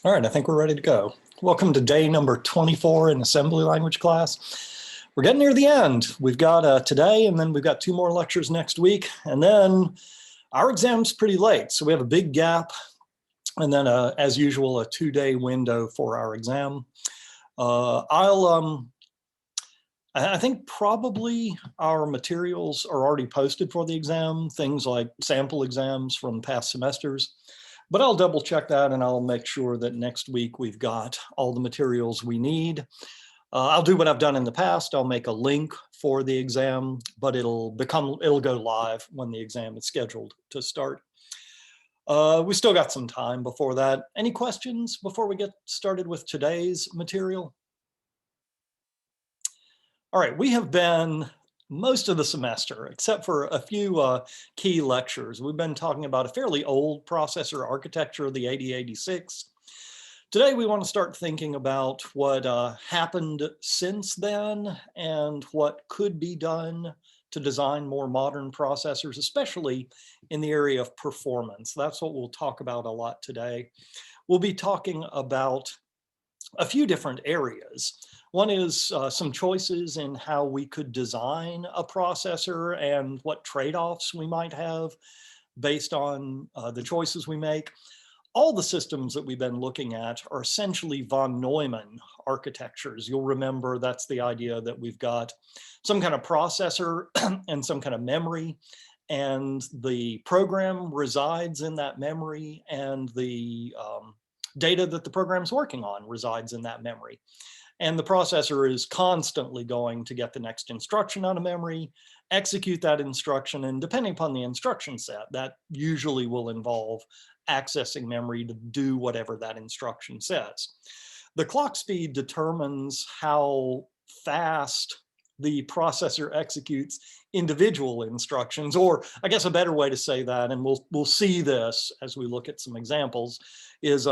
All right, I think we're ready to go. Welcome to day number 24 in assembly language class. We're getting near the end. We've got today, and then we've got 2 more lectures next week. And then our exam's pretty late, so we have a big gap. And then, as usual, a 2-day window for our exam. I think probably our materials are already posted for the exam, things like sample exams from past semesters. But I'll double check that and I'll make sure that next week we've got all the materials we need. I'll do what I've done in the past. I'll make a link for the exam, but it'll go live when the exam is scheduled to start. We still got some time before that. Any questions before we get started with today's material? All right, we have been most of the semester, except for a few key lectures, we've been talking about a fairly old processor architecture, the 8086. Today, we want to start thinking about what happened since then and what could be done to design more modern processors, especially in the area of performance. That's what we'll talk about a lot today. We'll be talking about a few different areas. One is some choices in how we could design a processor and what trade-offs we might have based on the choices we make. All the systems that we've been looking at are essentially von Neumann architectures. You'll remember that's the idea that we've got some kind of processor and some kind of memory, and the program resides in that memory, and the data that the program's working on resides in that memory. And the processor is constantly going to get the next instruction out of memory, execute that instruction, and depending upon the instruction set, that usually will involve accessing memory to do whatever that instruction says. The clock speed determines how fast the processor executes individual instructions, or I guess a better way to say that, and we'll see this as we look at some examples, is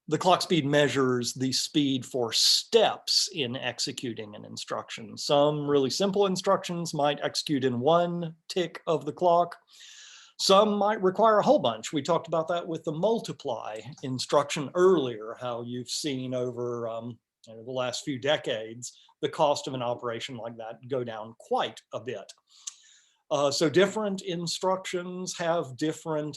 the clock speed measures the speed for steps in executing an instruction. Some really simple instructions might execute in 1 tick of the clock. Some might require a whole bunch. We talked about that with the multiply instruction earlier, how you've seen over the last few decades, the cost of an operation like that go down quite a bit. So different instructions have different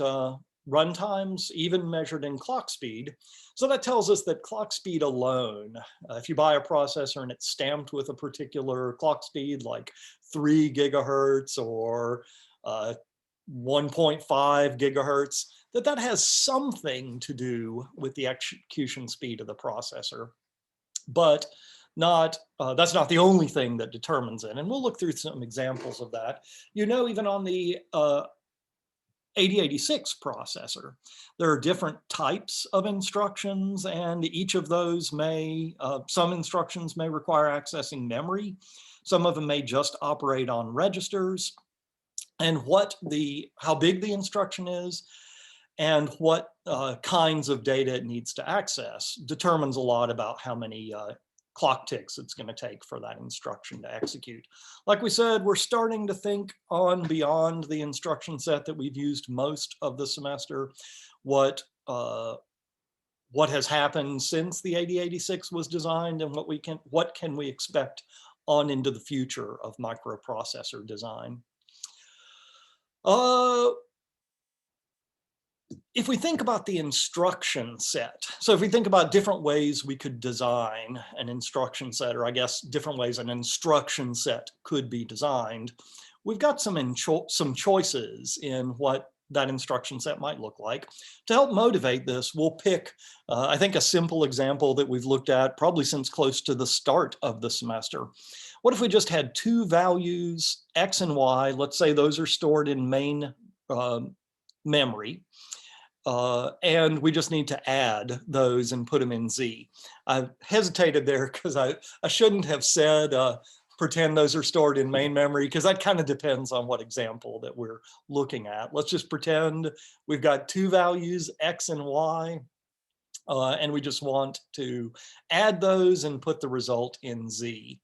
runtimes, even measured in clock speed. So that tells us that clock speed alone, if you buy a processor and it's stamped with a particular clock speed like 3 gigahertz or 1.5 gigahertz, that has something to do with the execution speed of the processor. But that's not the only thing that determines it. And we'll look through some examples of that. Even on the 8086 processor, there are different types of instructions, and each of those some instructions may require accessing memory. Some of them may just operate on registers. And how big the instruction is and what kinds of data it needs to access determines a lot about how many clock ticks it's going to take for that instruction to execute. Like we said, we're starting to think on beyond the instruction set that we've used most of the semester, what has happened since the 8086 was designed, and what can we expect on into the future of microprocessor design. If we think about the instruction set, so if we think about different ways we could design an instruction set, or I guess different ways an instruction set could be designed, we've got some choices in what that instruction set might look like. To help motivate this, we'll pick, I think, a simple example that we've looked at probably since close to the start of the semester. What if we just had 2 values, X and Y? Let's say those are stored in main memory. And we just need to add those and put them in Z. I hesitated there because I shouldn't have said pretend those are stored in main memory, because that kind of depends on what example that we're looking at. Let's just pretend we've got 2 values, X and Y, and we just want to add those and put the result in Z.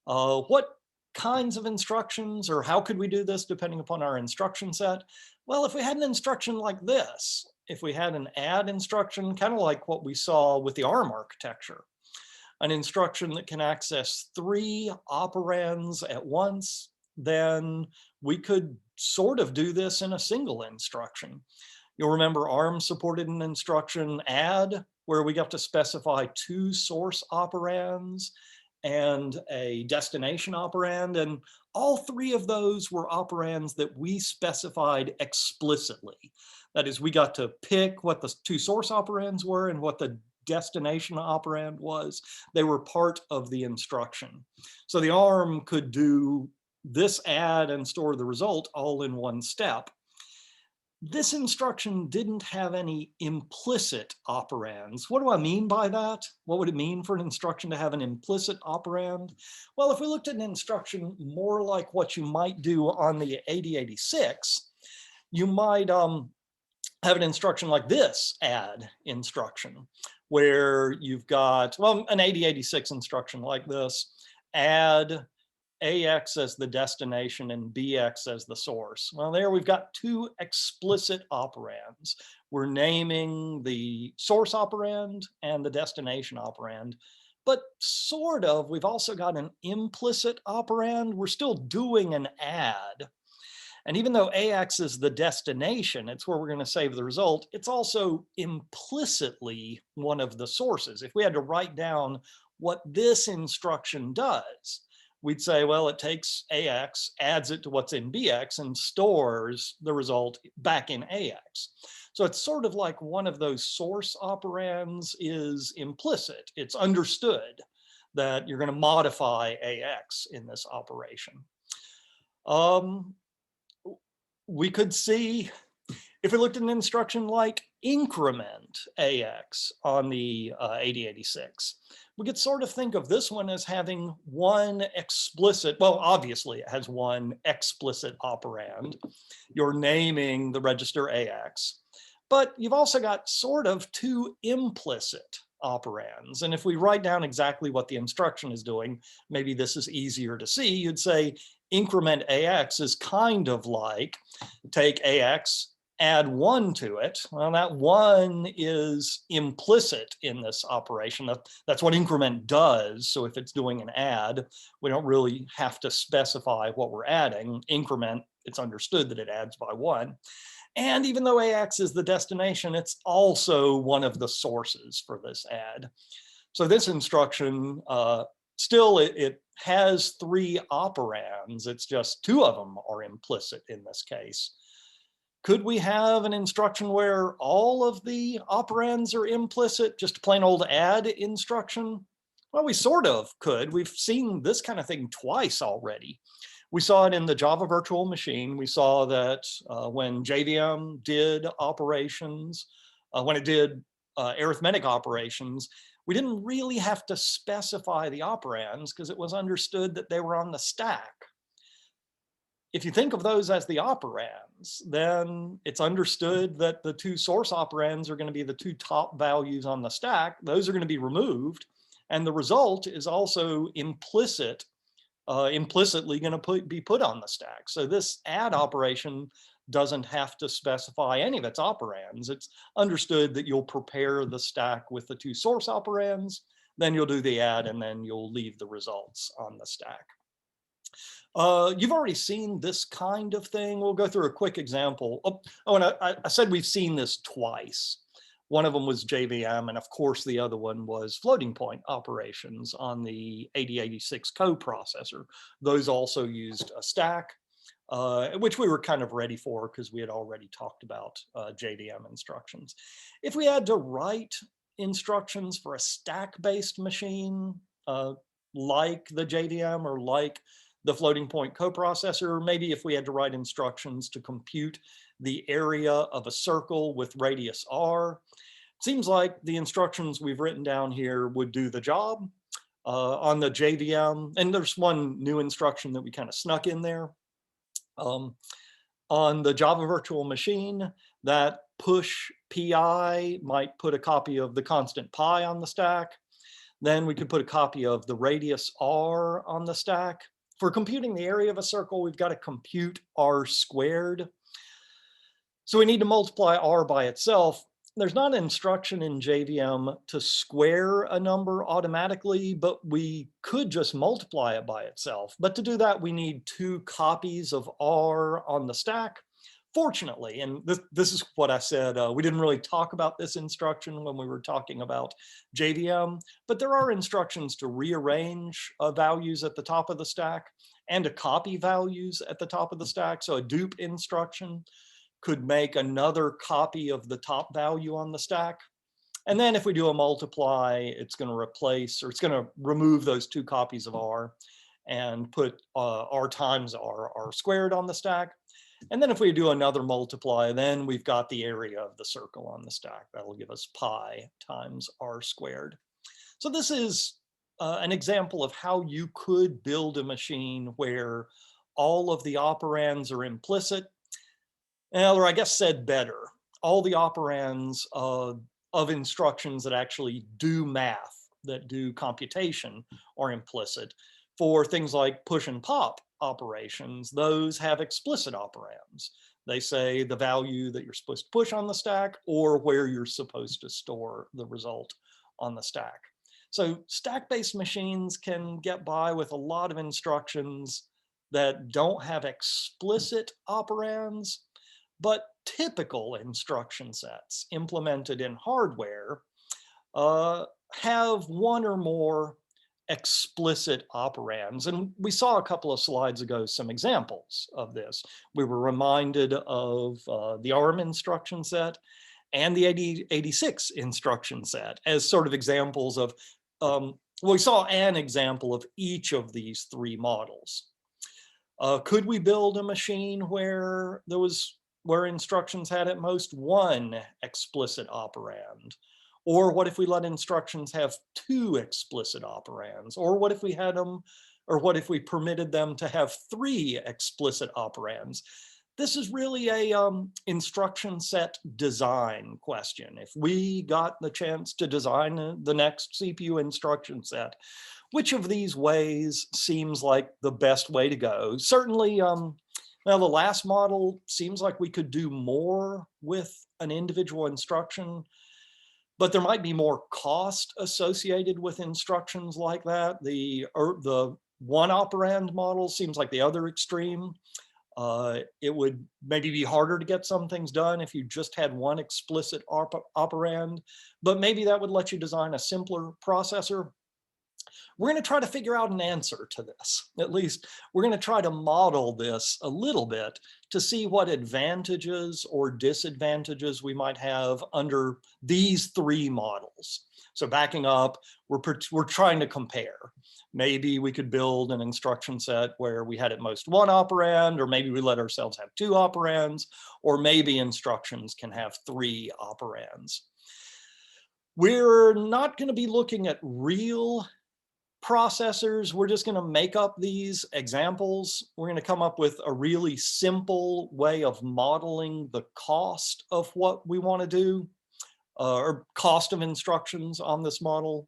What kinds of instructions, or how could we do this depending upon our instruction set? Well, if we had an instruction like this, if we had an add instruction, kind of like what we saw with the ARM architecture, an instruction that can access 3 operands at once, then we could sort of do this in a single instruction. You'll remember ARM supported an instruction add where we got to specify 2 source operands and a destination operand. And all 3 of those were operands that we specified explicitly. That is, we got to pick what the 2 source operands were and what the destination operand was. They were part of the instruction. So the ARM could do this add and store the result all in one step. This instruction didn't have any implicit operands. What do I mean by that? What would it mean for an instruction to have an implicit operand? Well, if we looked at an instruction more like what you might do on the 8086, you might have an instruction like this add instruction, where you've got, well, an 8086 instruction like this, add AX as the destination and BX as the source. Well, there we've got 2 explicit operands. We're naming the source operand and the destination operand, but sort of, we've also got an implicit operand. We're still doing an add. And even though AX is the destination, it's where we're going to save the result, it's also implicitly one of the sources. If we had to write down what this instruction does, we'd say, well, it takes AX, adds it to what's in BX, and stores the result back in AX. So it's sort of like one of those source operands is implicit. It's understood that you're going to modify AX in this operation. We could see, if we looked at an instruction like increment AX on the 8086, we could sort of think of this one as having one explicit, well, obviously it has one explicit operand. You're naming the register AX, but you've also got sort of 2 implicit operands. And if we write down exactly what the instruction is doing, maybe this is easier to see. You'd say increment AX is kind of like take AX, add 1 to it. Well, that 1 is implicit in this operation. That's what increment does. So if it's doing an add, we don't really have to specify what we're adding. Increment, it's understood that it adds by 1. And even though AX is the destination, it's also one of the sources for this add. So this instruction, still it has 3 operands. It's just 2 of them are implicit in this case. Could we have an instruction where all of the operands are implicit, just a plain old add instruction? Well, we sort of could. We've seen this kind of thing twice already. We saw it in the Java virtual machine. We saw that when JVM did operations, when it did arithmetic operations, we didn't really have to specify the operands because it was understood that they were on the stack. If you think of those as the operands, then it's understood that the 2 source operands are going to be the 2 top values on the stack. Those are going to be removed. And the result is also implicitly going to be put on the stack. So this add operation doesn't have to specify any of its operands. It's understood that you'll prepare the stack with the 2 source operands, then you'll do the add, and then you'll leave the results on the stack. You've already seen this kind of thing. We'll go through a quick example. And I said we've seen this twice. One of them was JVM, and of course the other one was floating point operations on the 8086 coprocessor. Those also used a stack, which we were kind of ready for because we had already talked about JVM instructions. If we had to write instructions for a stack-based machine, like the JVM or like the floating point coprocessor, maybe if we had to write instructions to compute the area of a circle with radius r, it seems like the instructions we've written down here would do the job. On the JVM, and there's one new instruction that we kind of snuck in there. On the Java virtual machine, that push pi might put a copy of the constant pi on the stack. Then we could put a copy of the radius r on the stack. For computing the area of a circle, we've got to compute r squared. So we need to multiply R by itself. There's not an instruction in JVM to square a number automatically, but we could just multiply it by itself. But to do that, we need two copies of R on the stack. Fortunately, and this is what I said, we didn't really talk about this instruction when we were talking about JVM, but there are instructions to rearrange values at the top of the stack and to copy values at the top of the stack. So a dupe instruction could make another copy of the top value on the stack. And then if we do a multiply, it's going to replace, or it's going to remove those two copies of R and put R times R squared on the stack. And then if we do another multiply, then we've got the area of the circle on the stack. That'll give us pi times R squared. So this is an example of how you could build a machine where all of the operands are implicit. Or I guess said better, all the operands of instructions that actually do math, that do computation, are implicit. For things like push and pop operations, those have explicit operands. They say the value that you're supposed to push on the stack or where you're supposed to store the result on the stack. So stack-based machines can get by with a lot of instructions that don't have explicit operands, but typical instruction sets implemented in hardware have one or more explicit operands. And we saw a couple of slides ago some examples of this. We were reminded of the ARM instruction set and the 8086 instruction set as sort of examples of, we saw an example of each of these three models. Could we build a machine where instructions had at most one explicit operand? Or what if we let instructions have two explicit operands? Or what if we had them, or what if we permitted them to have three explicit operands? This is really a instruction set design question. If we got the chance to design the next CPU instruction set, which of these ways seems like the best way to go? Certainly, now, the last model seems like we could do more with an individual instruction, but there might be more cost associated with instructions like that. The one operand model seems like the other extreme. It would maybe be harder to get some things done if you just had one explicit operand, but maybe that would let you design a simpler processor. We're going to try to figure out an answer to this. At least we're going to try to model this a little bit to see what advantages or disadvantages we might have under these three models. So backing up, we're trying to compare. Maybe we could build an instruction set where we had at most one operand, or maybe we let ourselves have two operands, or maybe instructions can have three operands. We're not going to be looking at real processors. We're just going to make up these examples. We're going to come up with a really simple way of modeling the cost of what we want to do, or cost of instructions on this model.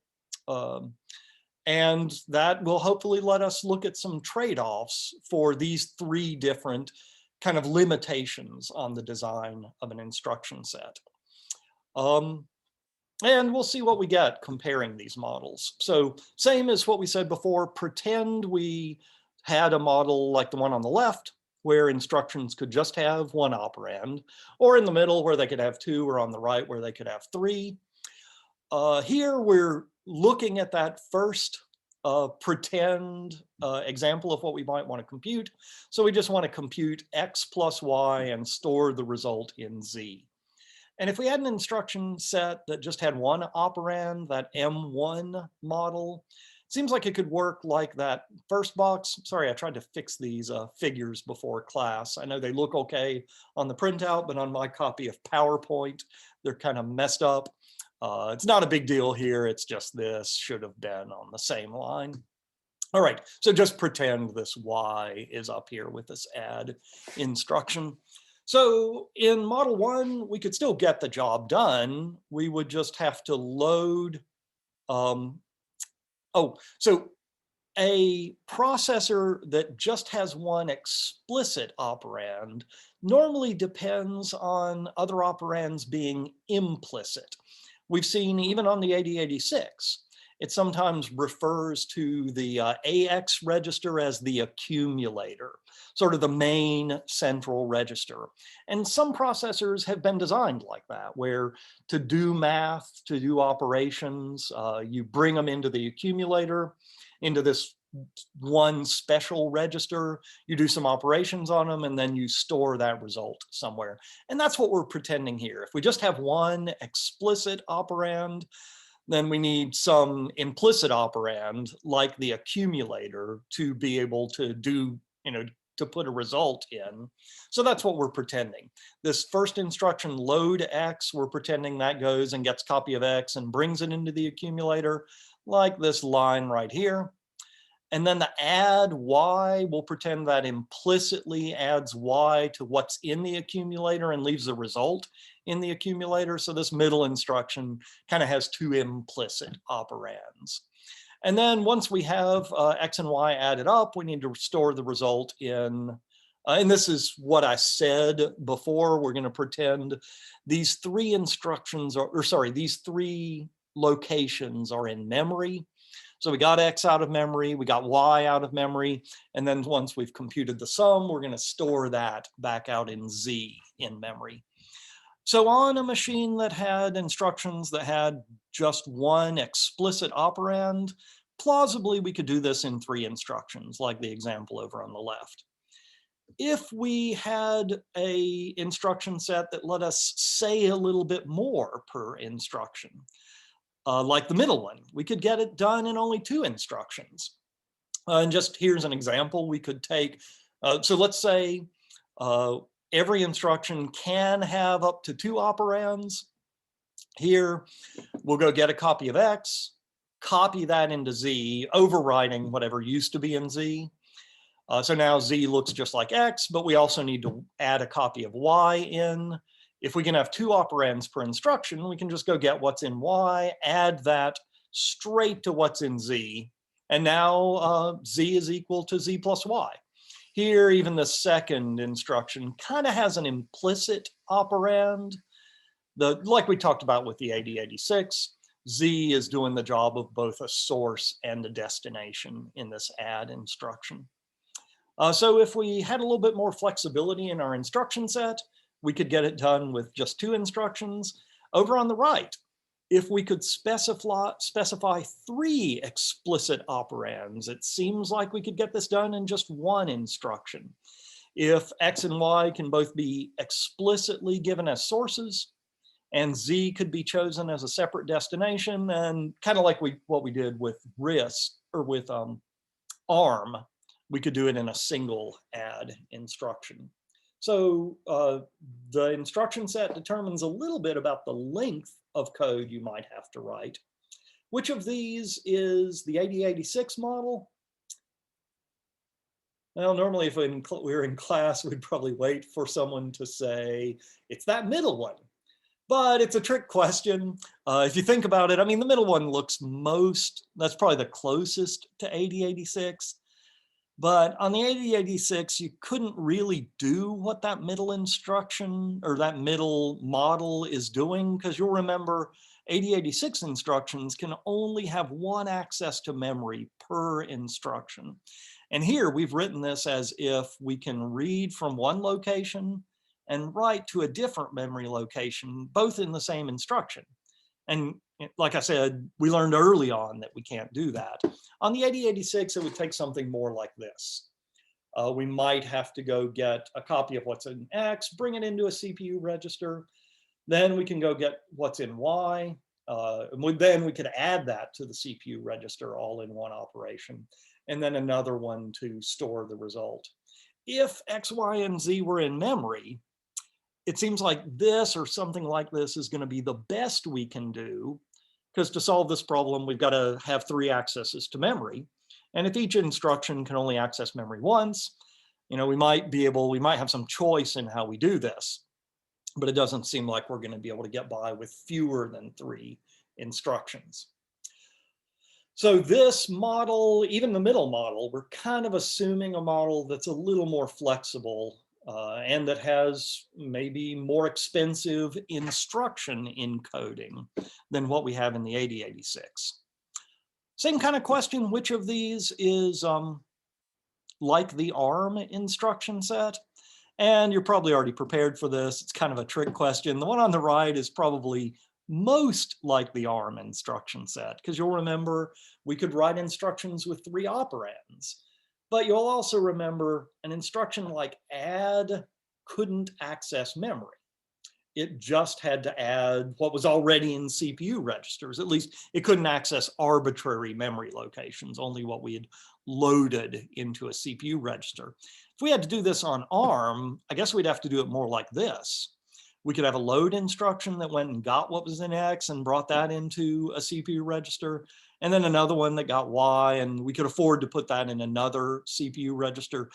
And that will hopefully let us look at some trade-offs for these three different kind of limitations on the design of an instruction set. And we'll see what we get comparing these models. So same as what we said before, pretend we had a model like the one on the left, where instructions could just have one operand, or in the middle where they could have two, or on the right where they could have three. Here we're looking at that first pretend example of what we might want to compute. So we just want to compute x plus y and store the result in z. And if we had an instruction set that just had one operand, that M1 model, it seems like it could work like that first box. Sorry, I tried to fix these figures before class. I know they look okay on the printout, but on my copy of PowerPoint, they're kind of messed up. It's not a big deal here. It's just this should have been on the same line. All right, so just pretend this Y is up here with this add instruction. So in model one, we could still get the job done. We would just have to load, so A processor that just has one explicit operand normally depends on other operands being implicit. We've seen even on the 8086, it sometimes refers to the AX register as the accumulator, sort of the main central register. And some processors have been designed like that, where to do math, to do operations, you bring them into the accumulator, into this one special register, you do some operations on them, and then you store that result somewhere. And that's what we're pretending here. If we just have one explicit operand, then we need some implicit operand like the accumulator to be able to do, to put a result in. So that's what we're pretending. This first instruction, load X, we're pretending that goes and gets copy of X and brings it into the accumulator, like this line right here. And then the add Y, we'll pretend that implicitly adds Y to what's in the accumulator and leaves the result in the accumulator. So this middle instruction kind of has two implicit operands. And then once we have X and Y added up, we need to store the result in, and this is what I said before, we're going to pretend these three instructions, these three locations are in memory. So we got X out of memory, we got Y out of memory, and then once we've computed the sum, we're going to store that back out in Z in memory. So on a machine that had instructions that had just one explicit operand, plausibly we could do this in 3 instructions, like the example over on the left. If we had a instruction set that let us say a little bit more per instruction, like the middle one, we could get it done in only 2 instructions. And just here's an example we could take. So let's say every instruction can have up to 2 operands. Here, we'll go get a copy of X, copy that into Z, overriding whatever used to be in Z. So now Z looks just like X, but we also need to add a copy of Y in. If we can have 2 operands per instruction, we can just go get what's in Y, add that straight to what's in Z, and now Z is equal to Z plus Y. Here, even the second instruction kind of has an implicit operand. Like we talked about with the 8086, Z is doing the job of both a source and a destination in this add instruction. So if we had a little bit more flexibility in our instruction set, we could get it done with just 2 instructions. Over on the right, if we could specify 3 explicit operands, it seems like we could get this done in just 1 instruction. If X and Y can both be explicitly given as sources, and Z could be chosen as a separate destination, and kind of like what we did with RISC or with ARM, we could do it in a single add instruction. So the instruction set determines a little bit about the length of code you might have to write. Which of these is the 8086 model? Well, normally if we were in class, we'd probably wait for someone to say, it's that middle one. But it's a trick question. If you think about it, I mean, the middle one looks that's probably the closest to 8086. But on the 8086, you couldn't really do what that middle instruction or that middle model is doing, because you'll remember 8086 instructions can only have 1 access to memory per instruction. And here we've written this as if we can read from one location and write to a different memory location, both in the same instruction. And like I said, we learned early on that we can't do that. On the 8086, it would take something more like this. We might have to go get a copy of what's in X, bring it into a CPU register. Then we can go get what's in Y. Then we could add that to the CPU register all in one operation. And then another one to store the result. If X, Y, and Z were in memory, it seems like this or something like this is going to be the best we can do, because to solve this problem, we've got to have 3 accesses to memory. And if each instruction can only access memory once, we might have some choice in how we do this, but it doesn't seem like we're going to be able to get by with fewer than 3 instructions. So this model, even the middle model, we're kind of assuming a model that's a little more flexible and that has maybe more expensive instruction encoding than what we have in the 8086. Same kind of question, which of these is like the ARM instruction set? And you're probably already prepared for this. It's kind of a trick question. The one on the right is probably most like the ARM instruction set, because you'll remember we could write instructions with 3 operands. But you'll also remember an instruction like add couldn't access memory. It just had to add what was already in CPU registers. At least it couldn't access arbitrary memory locations, only what we had loaded into a CPU register. If we had to do this on ARM, I guess we'd have to do it more like this. We could have a load instruction that went and got what was in X and brought that into a CPU register, and then another one that got Y, and we could afford to put that in another CPU register.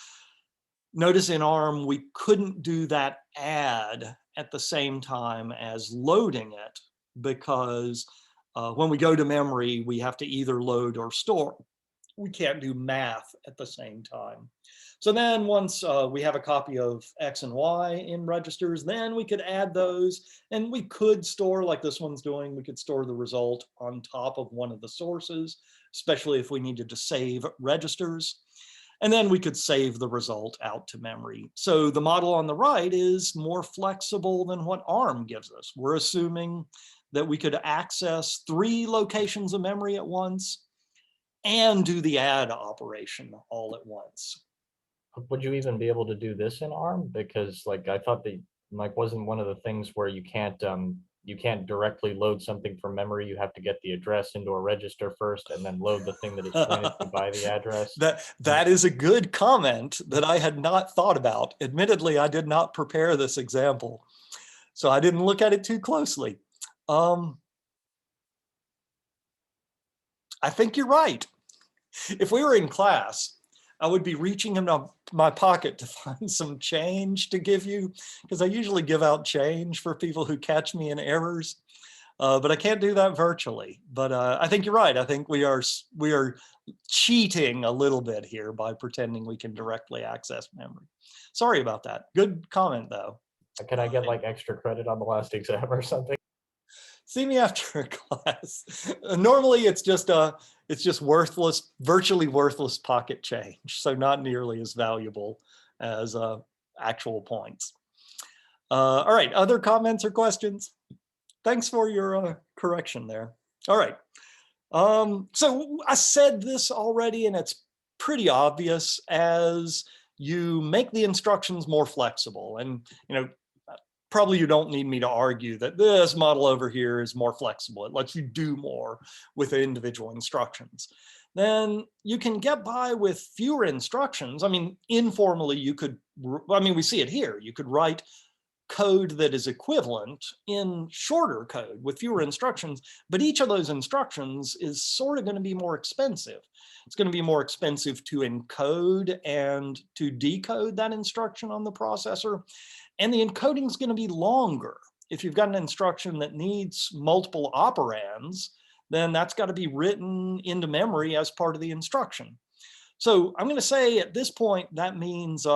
Notice in ARM, we couldn't do that add at the same time as loading it, because when we go to memory, we have to either load or store. We can't do math at the same time. So then once we have a copy of X and Y in registers, then we could add those, and we could store, like this one's doing, we could store the result on top of one of the sources, especially if we needed to save registers. And then we could save the result out to memory. So the model on the right is more flexible than what ARM gives us. We're assuming that we could access 3 locations of memory at once and do the add operation all at once. Would you even be able to do this in ARM? Because like I thought wasn't one of the things where you can't directly load something from memory. You have to get the address into a register first and then load the thing that it's pointed to by the address. That is a good comment that I had not thought about. Admittedly, I did not prepare this example, so I didn't look at it too closely. I think you're right. If we were in class, I would be reaching into my pocket to find some change to give you, because I usually give out change for people who catch me in errors, but I can't do that virtually. But I think you're right. I think we are cheating a little bit here by pretending we can directly access memory. Sorry about that. Good comment, though. Can I get like extra credit on the last exam or something? See me after class. Normally, it's just worthless, virtually worthless pocket change, so not nearly as valuable as actual points. All right, other comments or questions? Thanks for your correction there. All right. So I said this already, and it's pretty obvious. As you make the instructions more flexible, and probably you don't need me to argue that this model over here is more flexible. It lets you do more with the individual instructions. Then you can get by with fewer instructions. I mean, informally, we see it here. You could write code that is equivalent in shorter code with fewer instructions, but each of those instructions is sort of going to be more expensive. It's going to be more expensive to encode and to decode that instruction on the processor. And the encoding is going to be longer. If you've got an instruction that needs multiple operands, then that's got to be written into memory as part of the instruction. So I'm going to say at this point, that means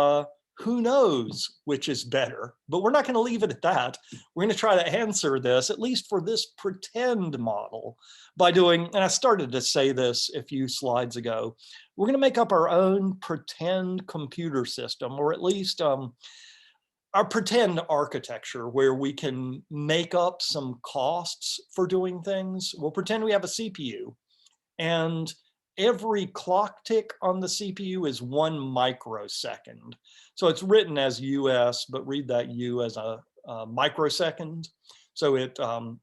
who knows which is better, but we're not going to leave it at that. We're going to try to answer this, at least for this pretend model, by doing, and I started to say this a few slides ago, we're going to make up our own pretend computer system, or at least our pretend architecture, where we can make up some costs for doing things. We'll pretend we have a CPU, and every clock tick on the CPU is 1 microsecond. So it's written as US, but read that U as a microsecond. So it so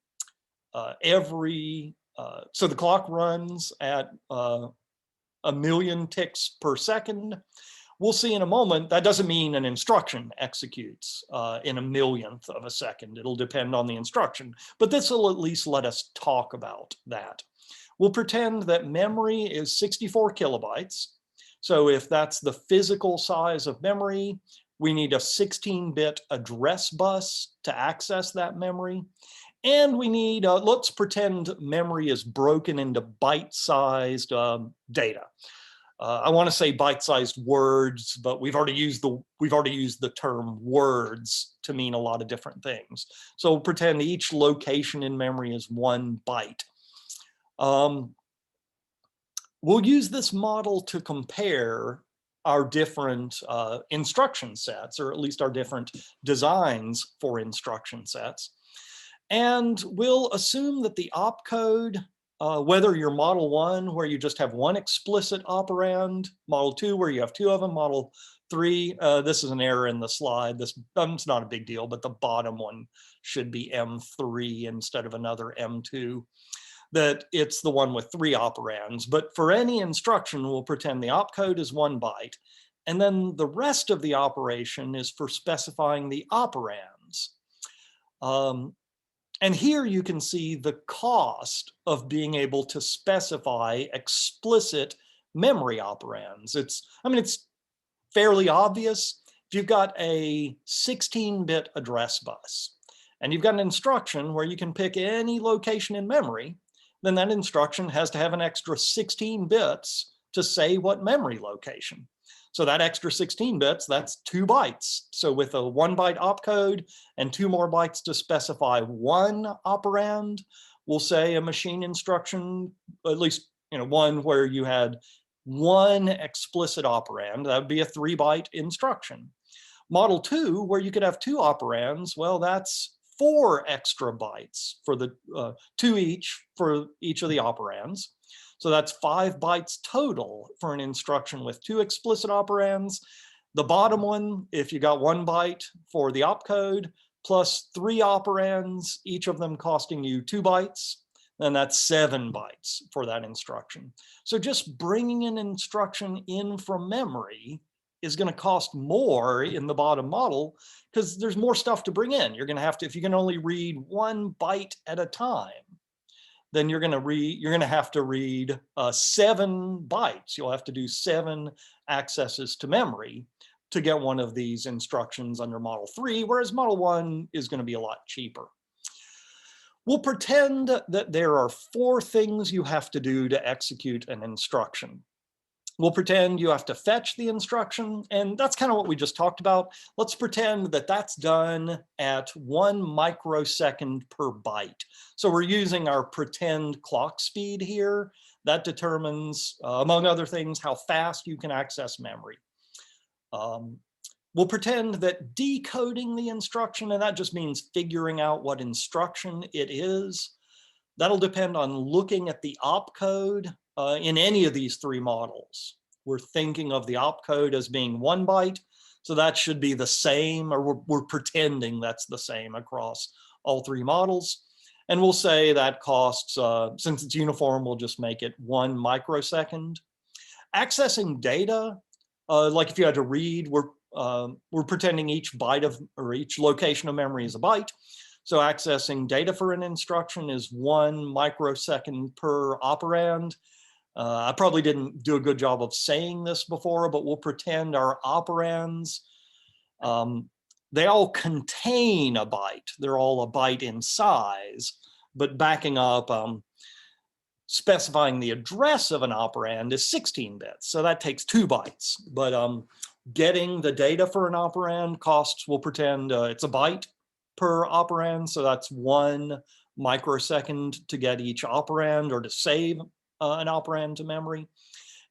the clock runs at 1,000,000 ticks per second. We'll see in a moment, that doesn't mean an instruction executes in 1,000,000th of a second. It'll depend on the instruction, but this will at least let us talk about that. We'll pretend that memory is 64 kilobytes. So if that's the physical size of memory, We need a 16-bit address bus to access that memory. And we need, let's pretend memory is broken into bite-sized data. I want to say bite-sized words, but we've already used the term words to mean a lot of different things. So we'll pretend each location in memory is 1 byte. We'll use this model to compare our different instruction sets, or at least our different designs for instruction sets. And we'll assume that the opcode, whether you're Model 1, where you just have 1 explicit operand, Model 2, where you have 2 of them, Model 3, this is an error in the slide. This it's not a big deal, but the bottom one should be M3 instead of another M2, that it's the one with 3 operands. But for any instruction, we'll pretend the opcode is 1 byte. And then the rest of the operation is for specifying the operands. And here you can see the cost of being able to specify explicit memory operands. It's fairly obvious. If you've got a 16-bit address bus and you've got an instruction where you can pick any location in memory, then that instruction has to have an extra 16 bits to say what memory location. So that extra 16 bits, that's 2 bytes. So with a 1 byte opcode and 2 more bytes to specify 1 operand, we'll say a machine instruction, at least one where you had 1 explicit operand, that would be a 3 byte instruction. Model 2, where you could have 2 operands, well, that's 4 extra bytes for the 2 each for each of the operands. So that's 5 bytes total for an instruction with 2 explicit operands. The bottom one, if you got 1 byte for the opcode, plus 3 operands, each of them costing you 2 bytes, then that's 7 bytes for that instruction. So just bringing an instruction in from memory is going to cost more in the bottom model because there's more stuff to bring in. You're going to have to, if you can only read 1 byte at a time, then you're going to have to read 7 bytes. You'll have to do 7 accesses to memory to get one of these instructions under Model 3, whereas Model 1 is going to be a lot cheaper. We'll pretend that there are 4 things you have to do to execute an instruction. We'll pretend you have to fetch the instruction, and that's kind of what we just talked about. Let's pretend that that's done at 1 microsecond per byte. So we're using our pretend clock speed here. That determines, among other things, how fast you can access memory. We'll pretend that decoding the instruction, and that just means figuring out what instruction it is, that'll depend on looking at the opcode in any of these 3 models. We're thinking of the opcode as being 1 byte, so that should be the same, or we're pretending that's the same across all 3 models. And we'll say that costs, since it's uniform, we'll just make it 1 microsecond. Accessing data, like if you had to read, we're pretending each byte of, or each location of memory is a byte. So accessing data for an instruction is 1 microsecond per operand. I probably didn't do a good job of saying this before, but we'll pretend our operands, they all contain a byte. They're all a byte in size, but backing up, specifying the address of an operand is 16 bits. So that takes 2 bytes, but getting the data for an operand costs, we'll pretend it's a byte per operand. So that's 1 microsecond to get each operand or to save an operand to memory.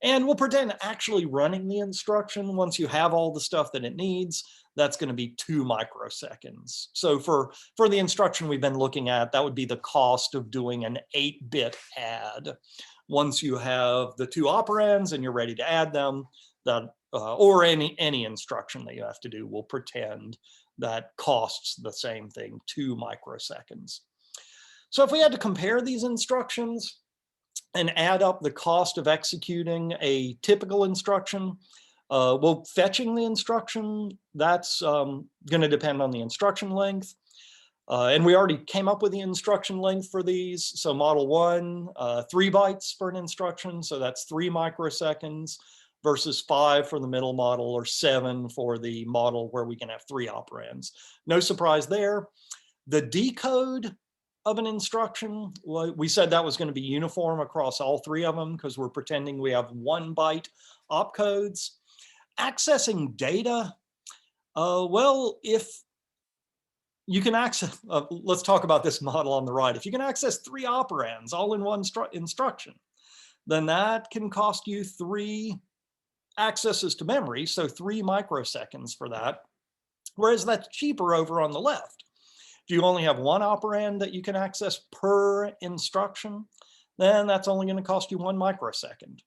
And we'll pretend actually running the instruction, once you have all the stuff that it needs, that's going to be 2 microseconds. So for the instruction we've been looking at, that would be the cost of doing an 8-bit add. Once you have the 2 operands and you're ready to add them, that or any instruction that you have to do, we'll pretend that costs the same thing, 2 microseconds. So if we had to compare these instructions and add up the cost of executing a typical instruction, well, fetching the instruction, that's going to depend on the instruction length. And we already came up with the instruction length for these. So Model 1, 3 bytes for an instruction. So that's 3 microseconds. versus 5 for the middle model or 7 for the model where we can have 3 operands. No surprise there. The decode of an instruction, well, we said that was going to be uniform across all 3 of them because we're pretending we have 1 byte opcodes. Accessing data, well, if you can access, let's talk about this model on the right. If you can access 3 operands all in one instruction, then that can cost you 3 accesses to memory, so 3 microseconds for that, whereas that's cheaper over on the left. If you only have 1 operand that you can access per instruction, then that's only going to cost you 1 microsecond.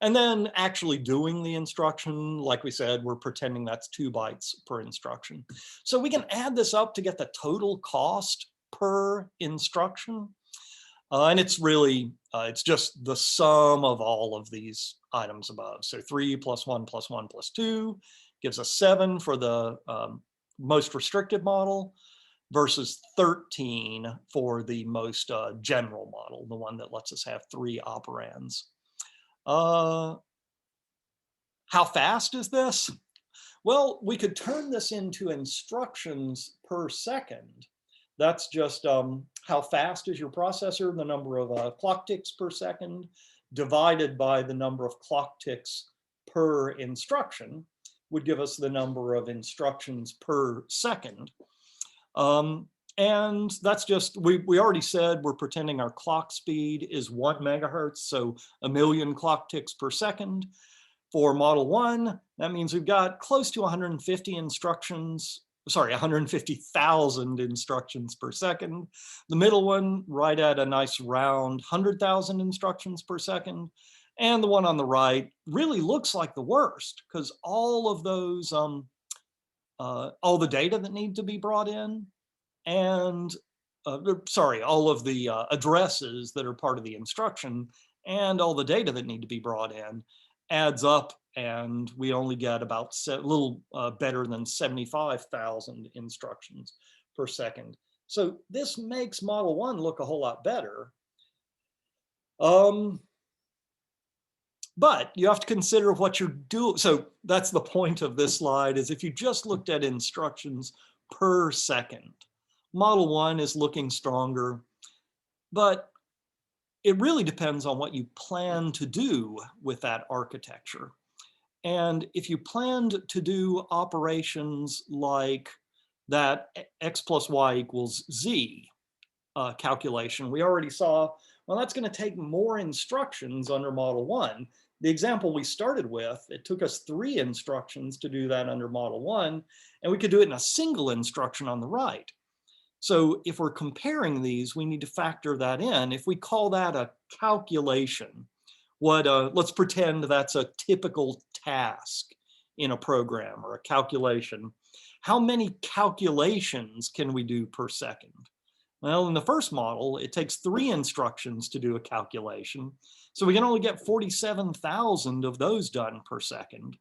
And then actually doing the instruction, like we said, we're pretending that's 2 bytes per instruction. So we can add this up to get the total cost per instruction. And it's really, it's just the sum of all of these items above. So 3 plus 1 plus 1 plus 2 gives us 7 for the most restricted model versus 13 for the most general model, the one that lets us have 3 operands. How fast is this? Well, we could turn this into instructions per second. That's just how fast is your processor, the number of clock ticks per second, divided by the number of clock ticks per instruction, would give us the number of instructions per second. And that's just, we already said we're pretending our clock speed is 1 megahertz, so 1,000,000 clock ticks per second. For Model 1, that means we've got close to 150 instructions, sorry, 150,000 instructions per second. The middle one, right at a nice round 100,000 instructions per second. And the one on the right really looks like the worst because all of those, all the data that need to be brought in, and sorry, all of the addresses that are part of the instruction and all the data that need to be brought in adds up, and we only get about a little better than 75,000 instructions per second. So this makes Model 1 look a whole lot better. But you have to consider what you're doing. So that's the point of this slide, is if you just looked at instructions per second, Model 1 is looking stronger, but it really depends on what you plan to do with that architecture. And if you planned to do operations like that x plus y equals z calculation, we already saw, well, that's going to take more instructions under Model 1. The example we started with, it took us 3 instructions to do that under Model 1, and we could do it in a single instruction on the right. So if we're comparing these, we need to factor that in. If we call that a calculation, let's pretend that's a typical task in a program or a calculation. How many calculations can we do per second? Well, in the first model, it takes 3 instructions to do a calculation. So we can only get 47,000 of those done per second.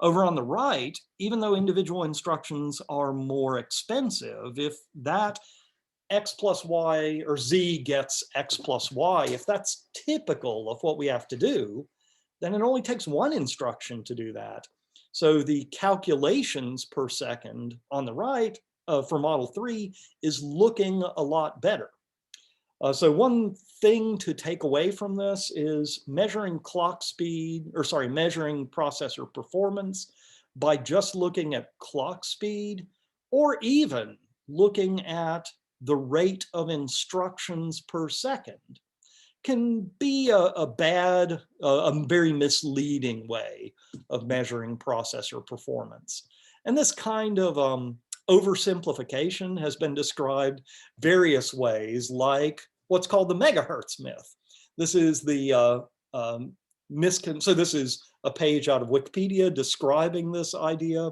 Over on the right, even though individual instructions are more expensive, if that x plus y or z gets x plus y, if that's typical of what we have to do, then it only takes 1 instruction to do that. So the calculations per second on the right for Model 3 is looking a lot better. So one thing to take away from this is measuring clock speed, or sorry, measuring processor performance by just looking at clock speed, or even looking at the rate of instructions per second, can be a bad, a very misleading way of measuring processor performance. And this kind of oversimplification has been described various ways, like what's called the megahertz myth. This is the so this is a page out of Wikipedia describing this idea,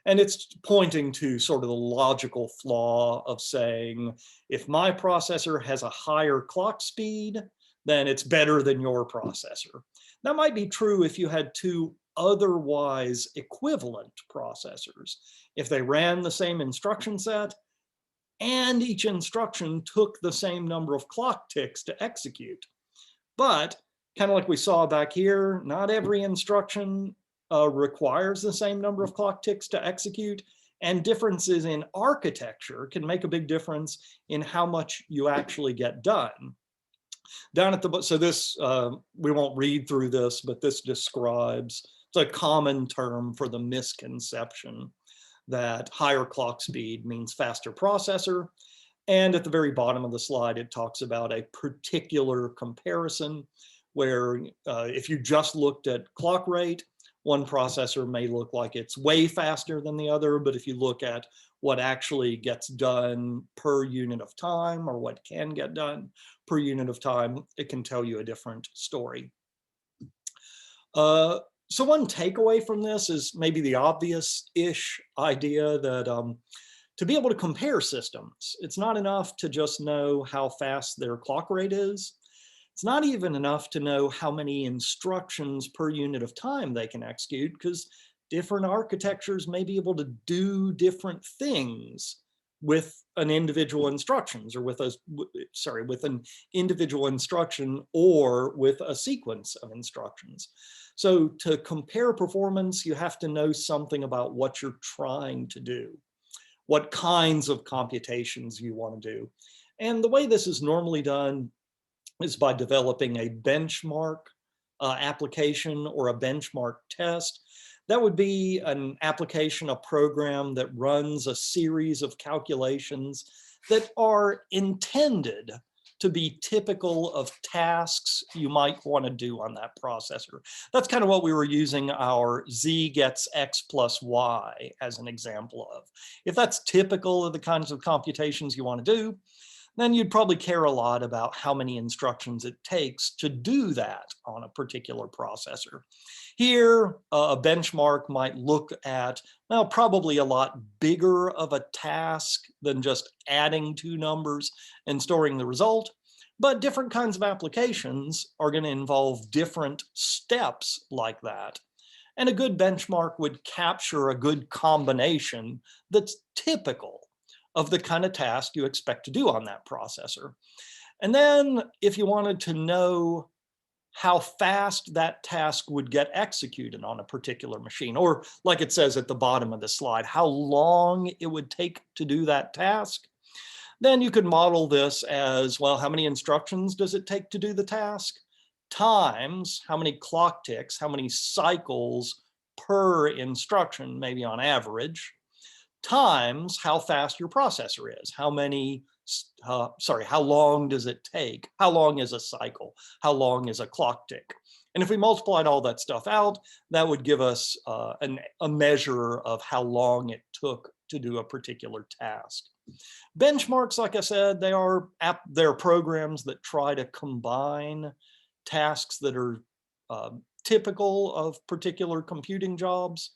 and it's pointing to sort of the logical flaw of saying, if my processor has a higher clock speed, then it's better than your processor. That might be true if you had 2 otherwise equivalent processors. If they ran the same instruction set and each instruction took the same number of clock ticks to execute. But Kind of like we saw back here, not every instruction requires the same number of clock ticks to execute, and differences in architecture can make a big difference in how much you actually get done. Down at the, so this, we won't read through this, but this describes, it's a common term for the misconception that higher clock speed means faster processor. And at the very bottom of the slide, it talks about a particular comparison where if you just looked at clock rate, one processor may look like it's way faster than the other, but if you look at what actually gets done per unit of time or what can get done per unit of time, it can tell you a different story. So one takeaway from this is maybe the obvious-ish idea that to be able to compare systems, it's not enough to just know how fast their clock rate is. It's not even enough to know how many instructions per unit of time they can execute, because different architectures may be able to do different things with an individual instructions, or with a, sorry, with an individual instruction or with a sequence of instructions. So to compare performance, you have to know something about what you're trying to do, what kinds of computations you want to do. And the way this is normally done is by developing a benchmark application or a benchmark test. That would be an application, a program that runs a series of calculations that are intended to be typical of tasks you might want to do on that processor. That's kind of what we were using our z gets x plus y as an example of. If that's typical of the kinds of computations you want to do, then you'd probably care a lot about how many instructions it takes to do that on a particular processor. Here, a benchmark might look at, well, probably a lot bigger of a task than just adding two numbers and storing the result. But different kinds of applications are going to involve different steps like that. And a good benchmark would capture a good combination that's typical of the kind of task you expect to do on that processor. And then if you wanted to know how fast that task would get executed on a particular machine, or like it says at the bottom of the slide, how long it would take to do that task, then you could model this as, well, how many instructions does it take to do the task, times how many clock ticks, how many cycles per instruction, maybe on average, times how fast your processor is. How many, how long does it take? How long is a cycle? How long is a clock tick? And if we multiplied all that stuff out, that would give us a measure of how long it took to do a particular task. Benchmarks, like I said, they're programs that try to combine tasks that are typical of particular computing jobs,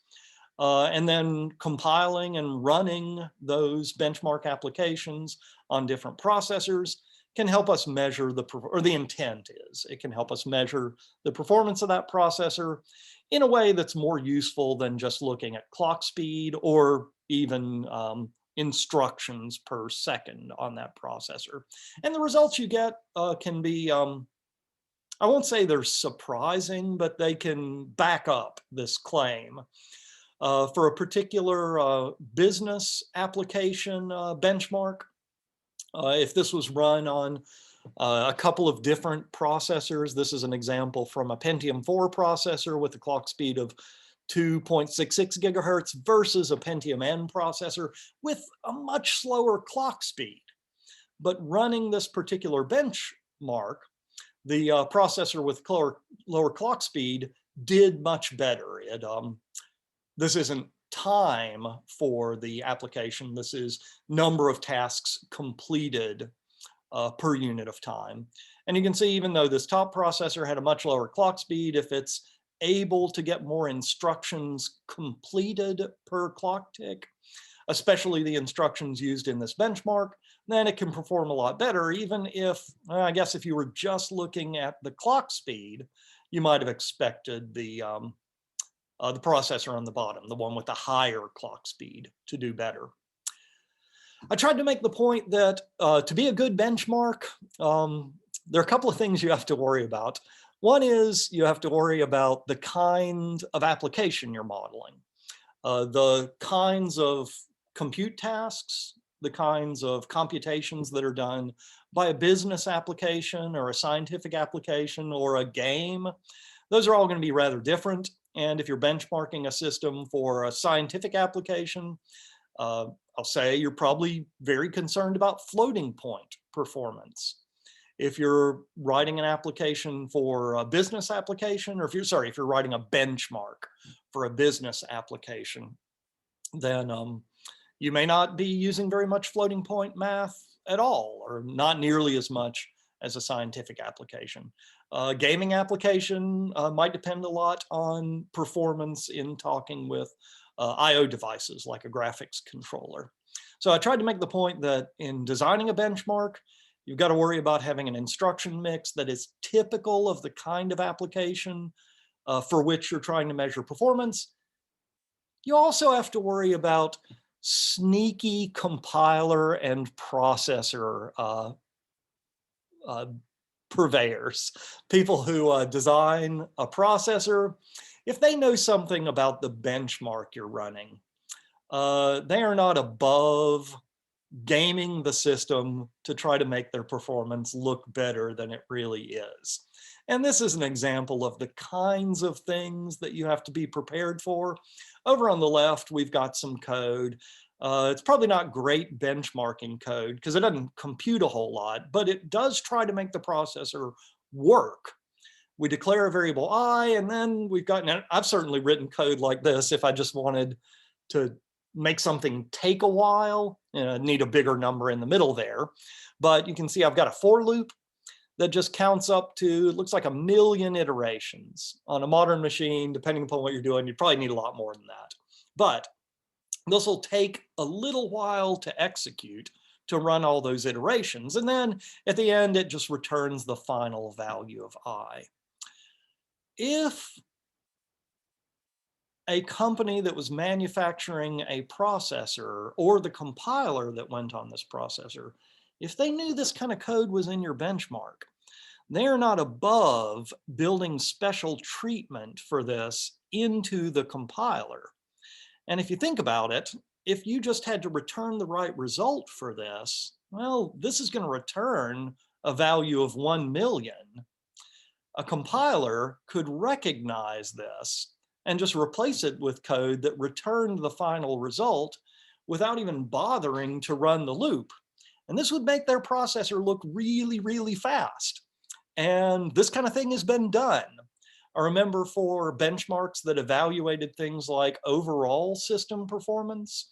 and then compiling and running those benchmark applications on different processors can help us measure the intent is, it can help us measure the performance of that processor in a way that's more useful than just looking at clock speed or even instructions per second on that processor. And the results you get can be, I won't say they're surprising, but they can back up this claim. For a particular business application benchmark, if this was run on a couple of different processors, this is an example from a Pentium 4 processor with a clock speed of 2.66 gigahertz versus a Pentium N processor with a much slower clock speed. But running this particular benchmark, the processor with lower clock speed did much better. This isn't time for the application. This is number of tasks completed per unit of time. And you can see, even though this top processor had a much lower clock speed, if it's able to get more instructions completed per clock tick, especially the instructions used in this benchmark, then it can perform a lot better, even if, I guess if you were just looking at the clock speed, you might have expected the processor on the bottom, the one with the higher clock speed, to do better. I tried to make the point that to be a good benchmark, there are a couple of things you have to worry about. One is you have to worry about the kind of application you're modeling, the kinds of compute tasks, the kinds of computations that are done by a business application or a scientific application or a game. Those are all going to be rather different. And if you're benchmarking a system for a scientific application, I'll say you're probably very concerned about floating point performance. If you're writing an application for a business application, or if you're writing a benchmark for a business application, then you may not be using very much floating point math at all, or not nearly as much as a scientific application. Gaming application might depend a lot on performance in talking with IO devices like a graphics controller. So I tried to make the point that in designing a benchmark, you've got to worry about having an instruction mix that is typical of the kind of application for which you're trying to measure performance. You also have to worry about sneaky compiler and processor uh, purveyors, people who design a processor. If they know something about the benchmark you're running, they are not above gaming the system to try to make their performance look better than it really is. And this is an example of the kinds of things that you have to be prepared for. Over on the left, we've got some code. It's probably not great benchmarking code because it doesn't compute a whole lot, but it does try to make the processor work. We declare a variable I, and then I've certainly written code like this if I just wanted to make something take a while, need a bigger number in the middle there. But you can see I've got a for loop that just counts up to, it looks like 1,000,000 iterations. On a modern machine, depending upon what you're doing, you probably need a lot more than that. But this will take a little while to execute to run all those iterations. And then at the end, it just returns the final value of I. If a company that was manufacturing a processor or the compiler that went on this processor, if they knew this kind of code was in your benchmark, they're not above building special treatment for this into the compiler. And if you think about it, if you just had to return the right result for this, well, this is going to return a value of 1,000,000. A compiler could recognize this and just replace it with code that returned the final result without even bothering to run the loop. And this would make their processor look really, really fast. And this kind of thing has been done. I remember for benchmarks that evaluated things like overall system performance,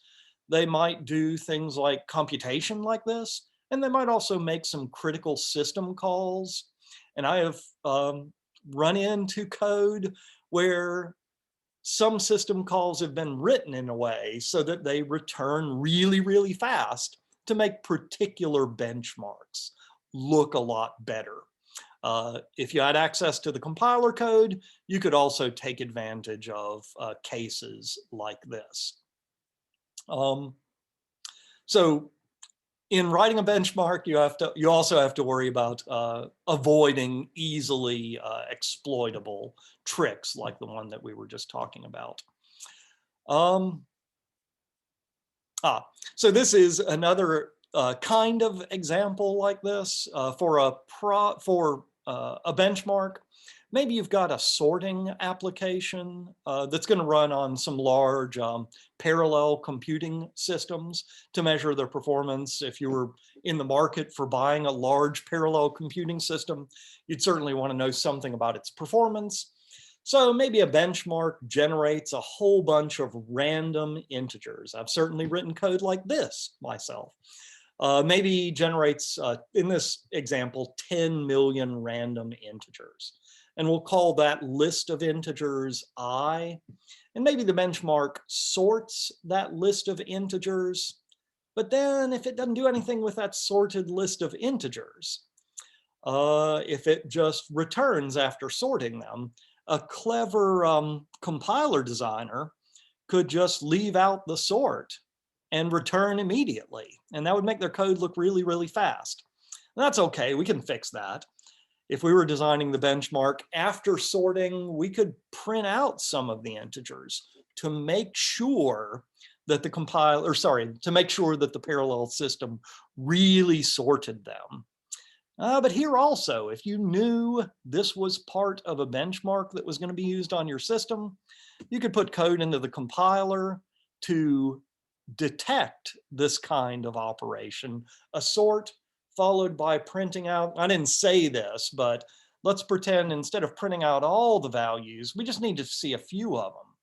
they might do things like computation like this, and they might also make some critical system calls. And I have run into code where some system calls have been written in a way so that they return really, really fast to make particular benchmarks look a lot better. If you had access to the compiler code, you could also take advantage of cases like this. So in writing a benchmark, you also have to worry about avoiding easily exploitable tricks like the one that we were just talking about. So this is another kind of example like this for a benchmark. Maybe you've got a sorting application that's going to run on some large parallel computing systems to measure their performance. If you were in the market for buying a large parallel computing system, you'd certainly want to know something about its performance. So maybe a benchmark generates a whole bunch of random integers. I've certainly written code like this myself. Maybe generates, in this example, 10,000,000 random integers. And we'll call that list of integers I. And maybe the benchmark sorts that list of integers. But then if it doesn't do anything with that sorted list of integers, if it just returns after sorting them, a clever compiler designer could just leave out the sort and return immediately. And that would make their code look really, really fast. And that's okay, we can fix that. if we were designing the benchmark, after sorting, we could print out some of the integers to make sure that the compiler, sorry, to make sure that the parallel system really sorted them. But here also, if you knew this was part of a benchmark that was going to be used on your system, you could put code into the compiler to detect this kind of operation, a sort followed by printing out. I didn't say this, but let's pretend instead of printing out all the values, we just need to see a few of them.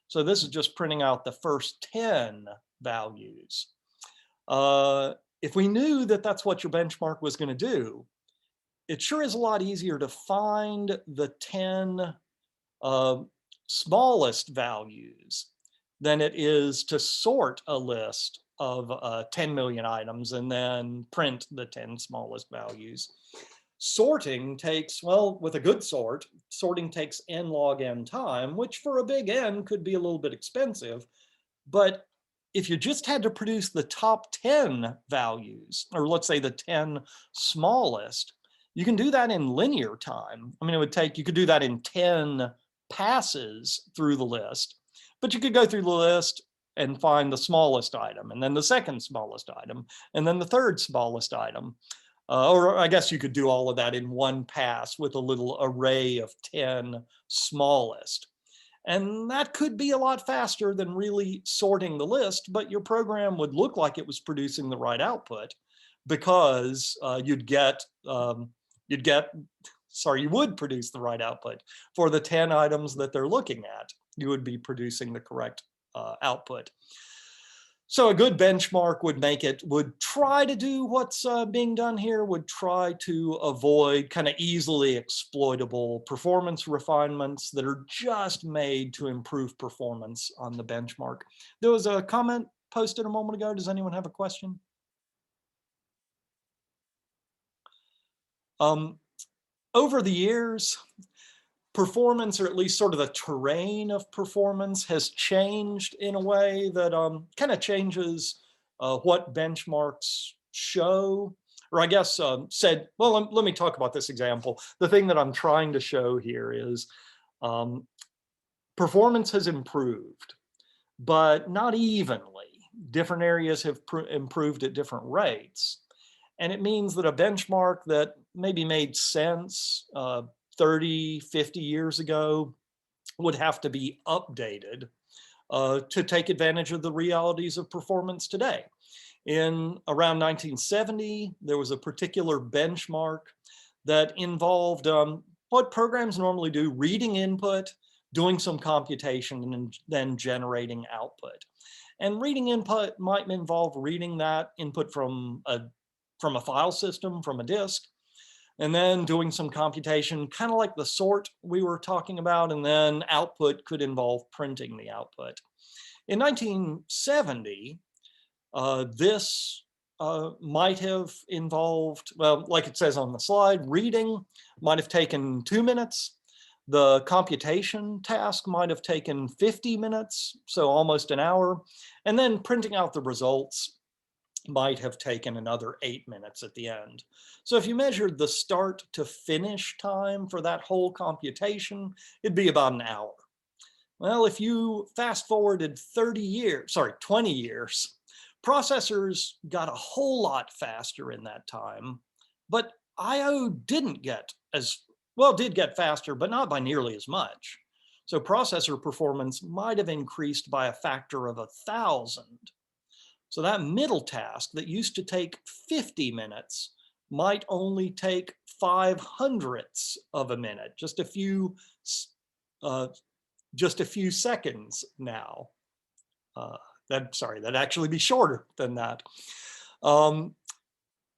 So this is just printing out the first 10 values. If we knew that that's what your benchmark was going to do, it sure is a lot easier to find the 10 smallest values than it is to sort a list of 10 million items and then print the 10 smallest values. Sorting takes, well, with a good sort, sorting takes n log n time, which for a big N could be a little bit expensive. But if you just had to produce the top 10 values, or let's say the 10 smallest, you can do that in linear time. I mean, it would take, you could do that in 10 passes through the list, but you could go through the list and find the smallest item, and then the second smallest item, and then the third smallest item. Or I guess you could do all of that in one pass with a little array of 10 smallest. And that could be a lot faster than really sorting the list, but your program would look like it was producing the right output because you would produce the right output. For the 10 items that they're looking at, you would be producing the correct output. So a good benchmark would try to do what's being done here, would try to avoid kind of easily exploitable performance refinements that are just made to improve performance on the benchmark. There was a comment posted a moment ago. Does anyone have a question? Over the years, performance, or at least sort of the terrain of performance, has changed in a way that kind of changes what benchmarks show, or I guess said, well, let me talk about this example. The thing that I'm trying to show here is performance has improved, but not evenly. Different areas have improved at different rates. And it means that a benchmark that maybe made sense 30, 50 years ago would have to be updated to take advantage of the realities of performance today. In around 1970, there was a particular benchmark that involved what programs normally do: reading input, doing some computation, and then generating output. And reading input might involve reading that input from a file system, from a disk, and then doing some computation, kind of like the sort we were talking about, and then output could involve printing the output. In 1970, this might have involved, well, like it says on the slide, reading might have taken 2 minutes. The computation task might have taken 50 minutes, so almost an hour. And then printing out the results might have taken another 8 minutes at the end. So if you measured the start to finish time for that whole computation, it'd be about an hour. Well, if you fast forwarded 20 years, processors got a whole lot faster in that time, but IO didn't get as, well, did get faster, but not by nearly as much. So processor performance might have increased by a factor of 1,000. So that middle task that used to take 50 minutes might only take 5/100ths of a minute, just a few seconds now. That'd actually be shorter than that.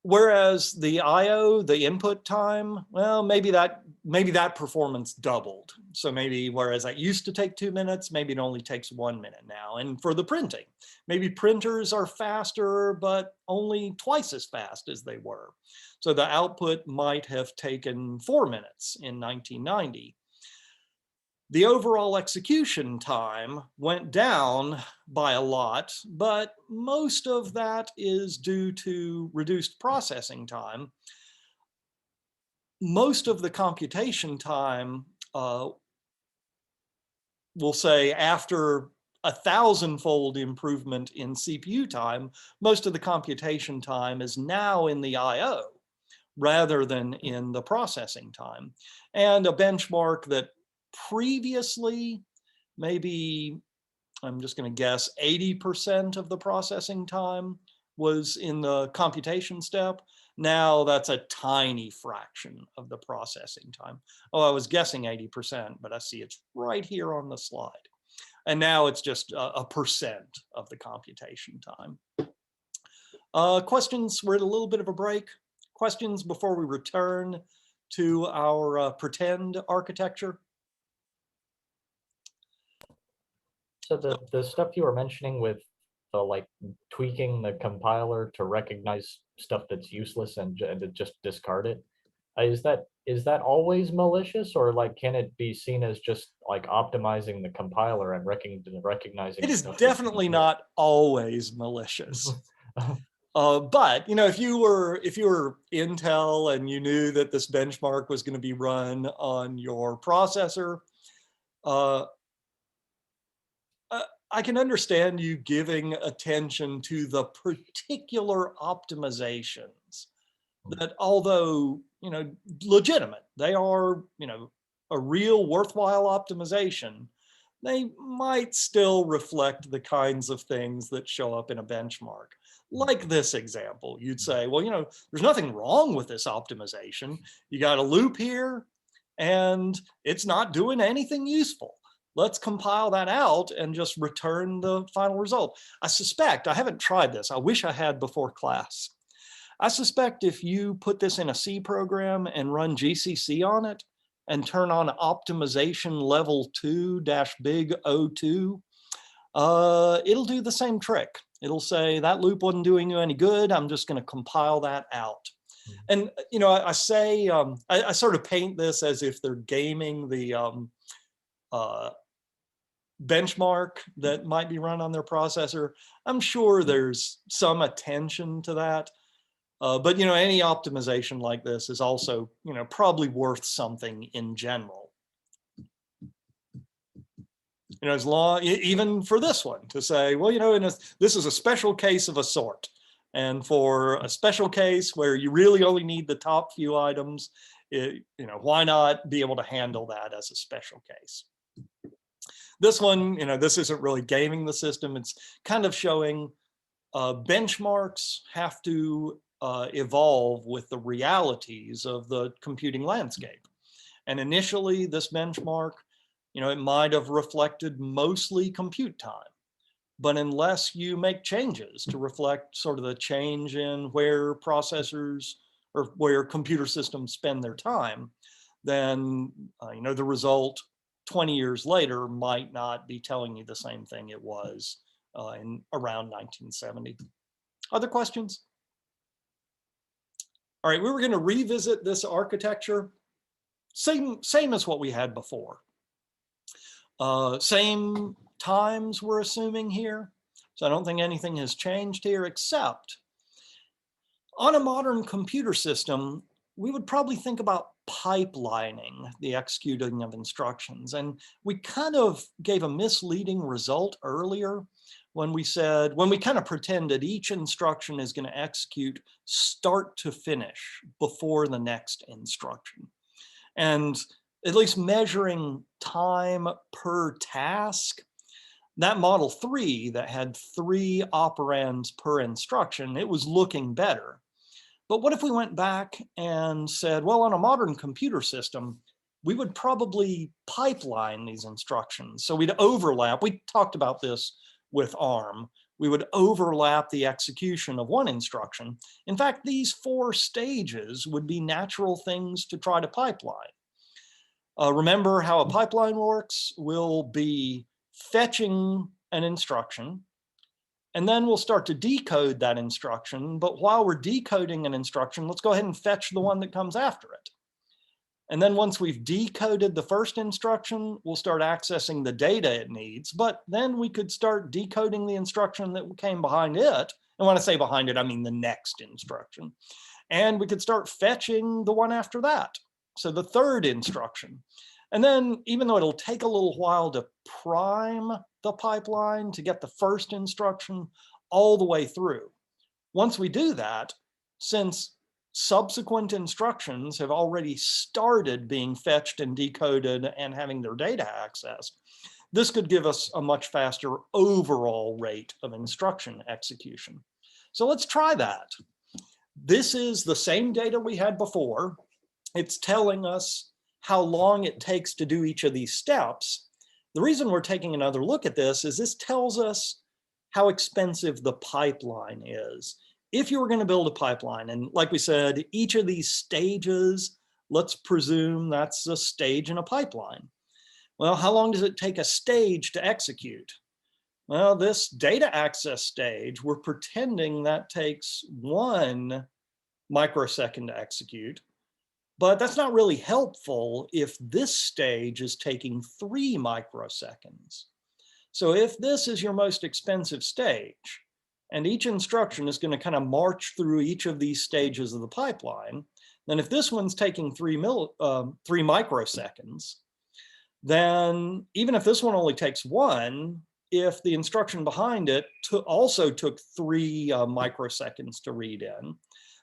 Whereas the IO, the input time, well, maybe that performance doubled. So maybe whereas that used to take 2 minutes, maybe it only takes 1 minute now. And for the printing, maybe printers are faster, but only twice as fast as they were. So the output might have taken 4 minutes in 1990. The overall execution time went down by a lot, but most of that is due to reduced processing time. most of the computation time, we'll say after 1,000-fold improvement in CPU time, most of the computation time is now in the IO rather than in the processing time. And a benchmark that previously, maybe, I'm just going to guess, 80% of the processing time was in the computation step. Now that's a tiny fraction of the processing time. Oh, I was guessing 80%, but I see it's right here on the slide. And now it's just a percent of the computation time. Questions? We're at a little bit of a break. Questions before we return to our pretend architecture? So the stuff you were mentioning with the like tweaking the compiler to recognize stuff that's useless and to just discard it, is that always malicious, or like can it be seen as just like optimizing the compiler and recognizing It is stuff that's definitely useless? not always malicious. But if you were Intel and you knew that this benchmark was going to be run on your processor, uh, I can understand you giving attention to the particular optimizations that, although legitimate, they are a real worthwhile optimization. They might still reflect the kinds of things that show up in a benchmark. Like this example, you'd say, well, there's nothing wrong with this optimization. You got a loop here and it's not doing anything useful. Let's compile that out and just return the final result. I suspect, I haven't tried this, I wish I had before class. I suspect if you put this in a C program and run GCC on it and turn on optimization level 2-big O2, it'll do the same trick. It'll say that loop wasn't doing you any good. I'm just going to compile that out. And I say I sort of paint this as if they're gaming the benchmark that might be run on their processor. I'm sure there's some attention to that. But any optimization like this is also probably worth something in general. As long, even for this one, to say, well, this is a special case of a sort, and for a special case where you really only need the top few items, why not be able to handle that as a special case? This one, this isn't really gaming the system. It's kind of showing benchmarks have to evolve with the realities of the computing landscape. And initially, this benchmark, it might have reflected mostly compute time. But unless you make changes to reflect sort of the change in where processors or where computer systems spend their time, then the result 20 years later might not be telling you the same thing it was in around 1970. Other questions? All right, we were going to revisit this architecture, same as what we had before. Same times we're assuming here. So I don't think anything has changed here, except on a modern computer system, we would probably think about pipelining the executing of instructions. And we kind of gave a misleading result earlier when we kind of pretended each instruction is going to execute start to finish before the next instruction. And at least measuring time per task, that model 3 that had 3 operands per instruction, it was looking better. But what if we went back and said, well, on a modern computer system, we would probably pipeline these instructions. So we'd overlap. We talked about this with ARM. We would overlap the execution of one instruction. In fact, these 4 stages would be natural things to try to pipeline. Remember how a pipeline works? We'll be fetching an instruction, and then we'll start to decode that instruction. But while we're decoding an instruction, let's go ahead and fetch the one that comes after it. And then once we've decoded the first instruction, we'll start accessing the data it needs. But then we could start decoding the instruction that came behind it. And when I say behind it, I mean the next instruction. And we could start fetching the one after that. So the third instruction. And then even though it'll take a little while to prime the pipeline to get the first instruction all the way through, once we do that, since subsequent instructions have already started being fetched and decoded and having their data accessed, this could give us a much faster overall rate of instruction execution. So let's try that. This is the same data we had before. It's telling us how long it takes to do each of these steps. The reason we're taking another look at this is this tells us how expensive the pipeline is. If you were going to build a pipeline, and like we said, each of these stages, let's presume that's a stage in a pipeline. Well, how long does it take a stage to execute? Well, this data access stage, we're pretending that takes 1 microsecond to execute, but that's not really helpful if this stage is taking 3 microseconds. So if this is your most expensive stage, and each instruction is going to kind of march through each of these stages of the pipeline, then if this one's taking 3 microseconds, then even if this one only takes 1, if the instruction behind it also took 3 microseconds to read in,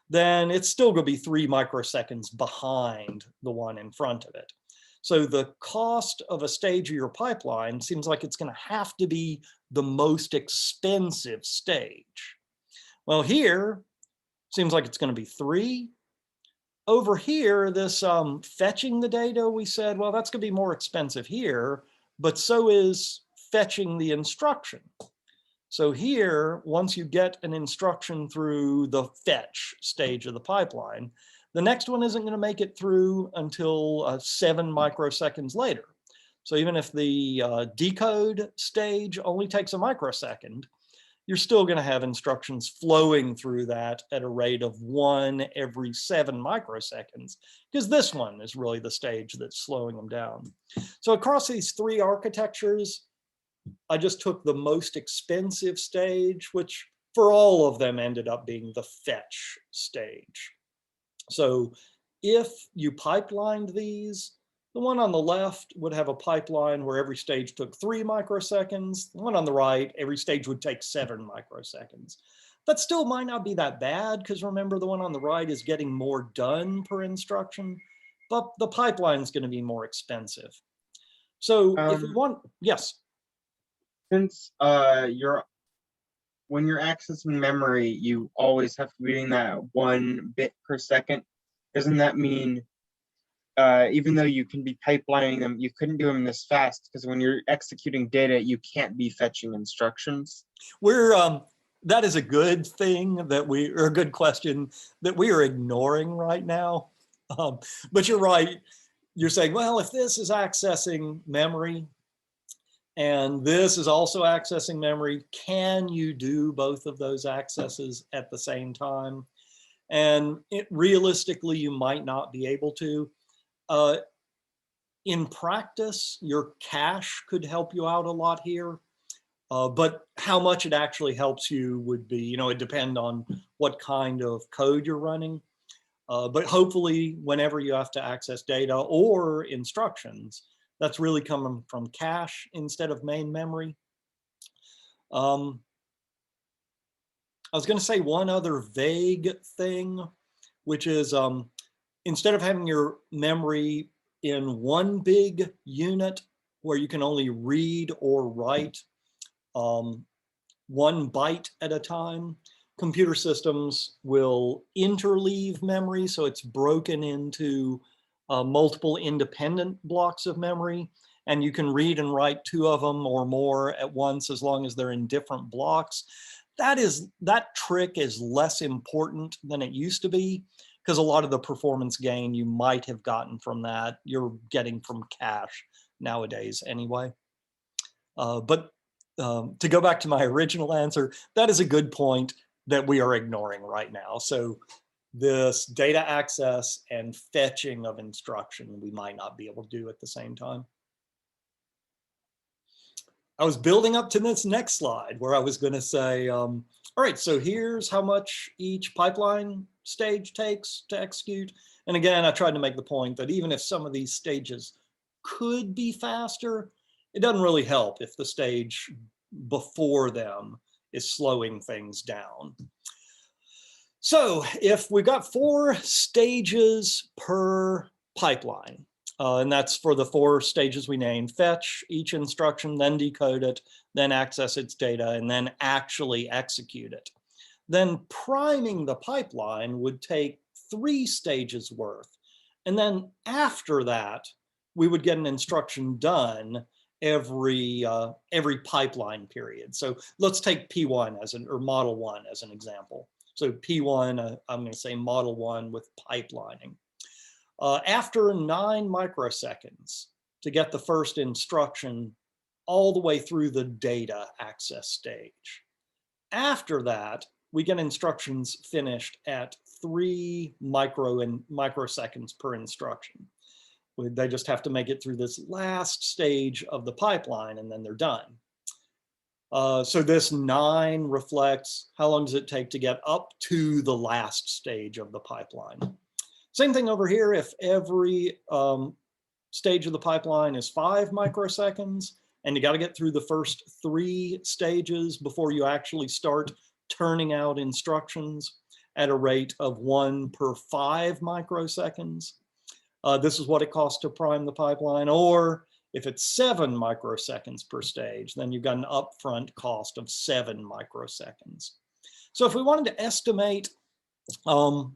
then it's still going to be 3 microseconds behind the one in front of it. So the cost of a stage of your pipeline seems like it's going to have to be the most expensive stage. Well, here seems like it's going to be 3. Over here, this fetching the data, we said, well, that's going to be more expensive here, but so is fetching the instruction. So here, once you get an instruction through the fetch stage of the pipeline, the next one isn't going to make it through until 7 microseconds later. So even if the decode stage only takes a microsecond, you're still going to have instructions flowing through that at a rate of 1 every 7 microseconds, because this one is really the stage that's slowing them down. So across these 3 architectures, I just took the most expensive stage, which for all of them ended up being the fetch stage. So if you pipelined these, the one on the left would have a pipeline where every stage took 3 microseconds. The one on the right, every stage would take 7 microseconds. That still might not be that bad, because remember, the one on the right is getting more done per instruction, but the pipeline is going to be more expensive. So if we want, yes. Since when you're accessing memory, you always have to be doing that 1 bit per second. Doesn't that mean even though you can be pipelining them, you couldn't do them this fast, because when you're executing data, you can't be fetching instructions? That is a good thing or a good question that we are ignoring right now. But you're right. You're saying, well, if this is accessing memory and this is also accessing memory, can you do both of those accesses at the same time? And realistically, you might not be able to. In practice, your cache could help you out a lot here. But how much it actually helps you would be, it'd depend on what kind of code you're running. But hopefully, whenever you have to access data or instructions, that's really coming from cache instead of main memory. I was going to say one other vague thing, which is instead of having your memory in one big unit where you can only read or write 1 byte at a time, computer systems will interleave memory, so it's broken into multiple independent blocks of memory, and you can read and write 2 of them or more at once as long as they're in different blocks. That trick is less important than it used to be, because a lot of the performance gain you might have gotten from that, you're getting from cache nowadays anyway. But to go back to my original answer, that is a good point that we are ignoring right now. So this data access and fetching of instruction, we might not be able to do at the same time. I was building up to this next slide where I was going to say, all right, so here's how much each pipeline stage takes to execute. And again, I tried to make the point that even if some of these stages could be faster, it doesn't really help if the stage before them is slowing things down. So if we've got 4 stages per pipeline, and that's for the 4 stages we named: fetch each instruction, then decode it, then access its data, and then actually execute it. Then priming the pipeline would take 3 stages worth. And then after that, we would get an instruction done every pipeline period. So let's take P1 or model 1 as an example. So P1, I'm going to say model 1 with pipelining. After 9 microseconds to get the first instruction all the way through the data access stage. After that, we get instructions finished at 3 microseconds per instruction. They just have to make it through this last stage of the pipeline and then they're done. So this 9 reflects how long does it take to get up to the last stage of the pipeline. Same thing over here. If every stage of the pipeline is 5 microseconds, and you got to get through the first 3 stages before you actually start turning out instructions at a rate of 1 per 5 microseconds. This is what it costs to prime the pipeline. Or if it's 7 microseconds per stage, then you've got an upfront cost of 7 microseconds. So if we wanted to estimate how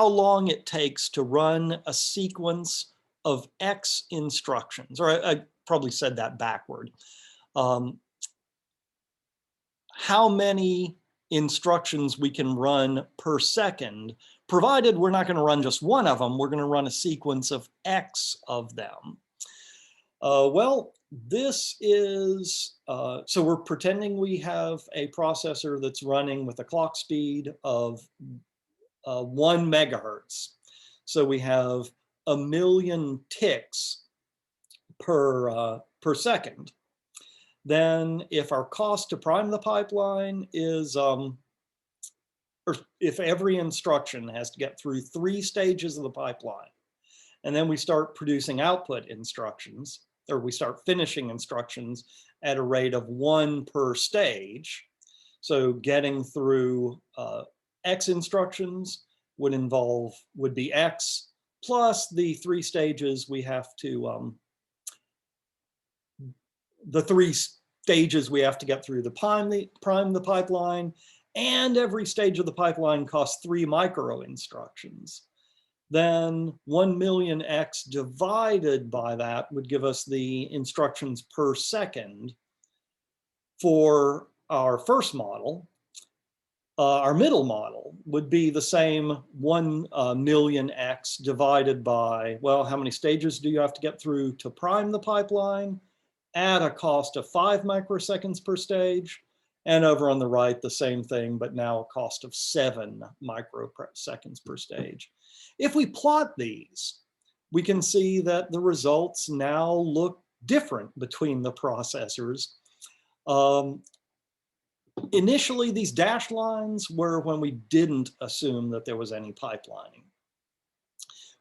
long it takes to run a sequence of X instructions, or I probably said that backward. How many instructions we can run per second, provided we're not going to run just one of them, we're going to run a sequence of X of them. Well, this is, so we're pretending we have a processor that's running with a clock speed of 1 megahertz. So we have 1 million ticks per second. Then if our cost to prime the pipeline is, or if every instruction has to get through 3 stages of the pipeline, and then we start producing output instructions, or we start finishing instructions at a rate of 1 per stage. So getting through X instructions would be X plus the 3 stages we have to, the 3 stages we have to get through to prime the pipeline, and every stage of the pipeline costs 3 micro instructions. Then 1 million X divided by that would give us the instructions per second for our first model. Our middle model would be the same 1 million X divided by, well, how many stages do you have to get through to prime the pipeline at a cost of 5 microseconds per stage. And over on the right, the same thing, but now a cost of 7 microseconds per stage. If we plot these, we can see that the results now look different between the processors. Initially, these dashed lines were when we didn't assume that there was any pipelining.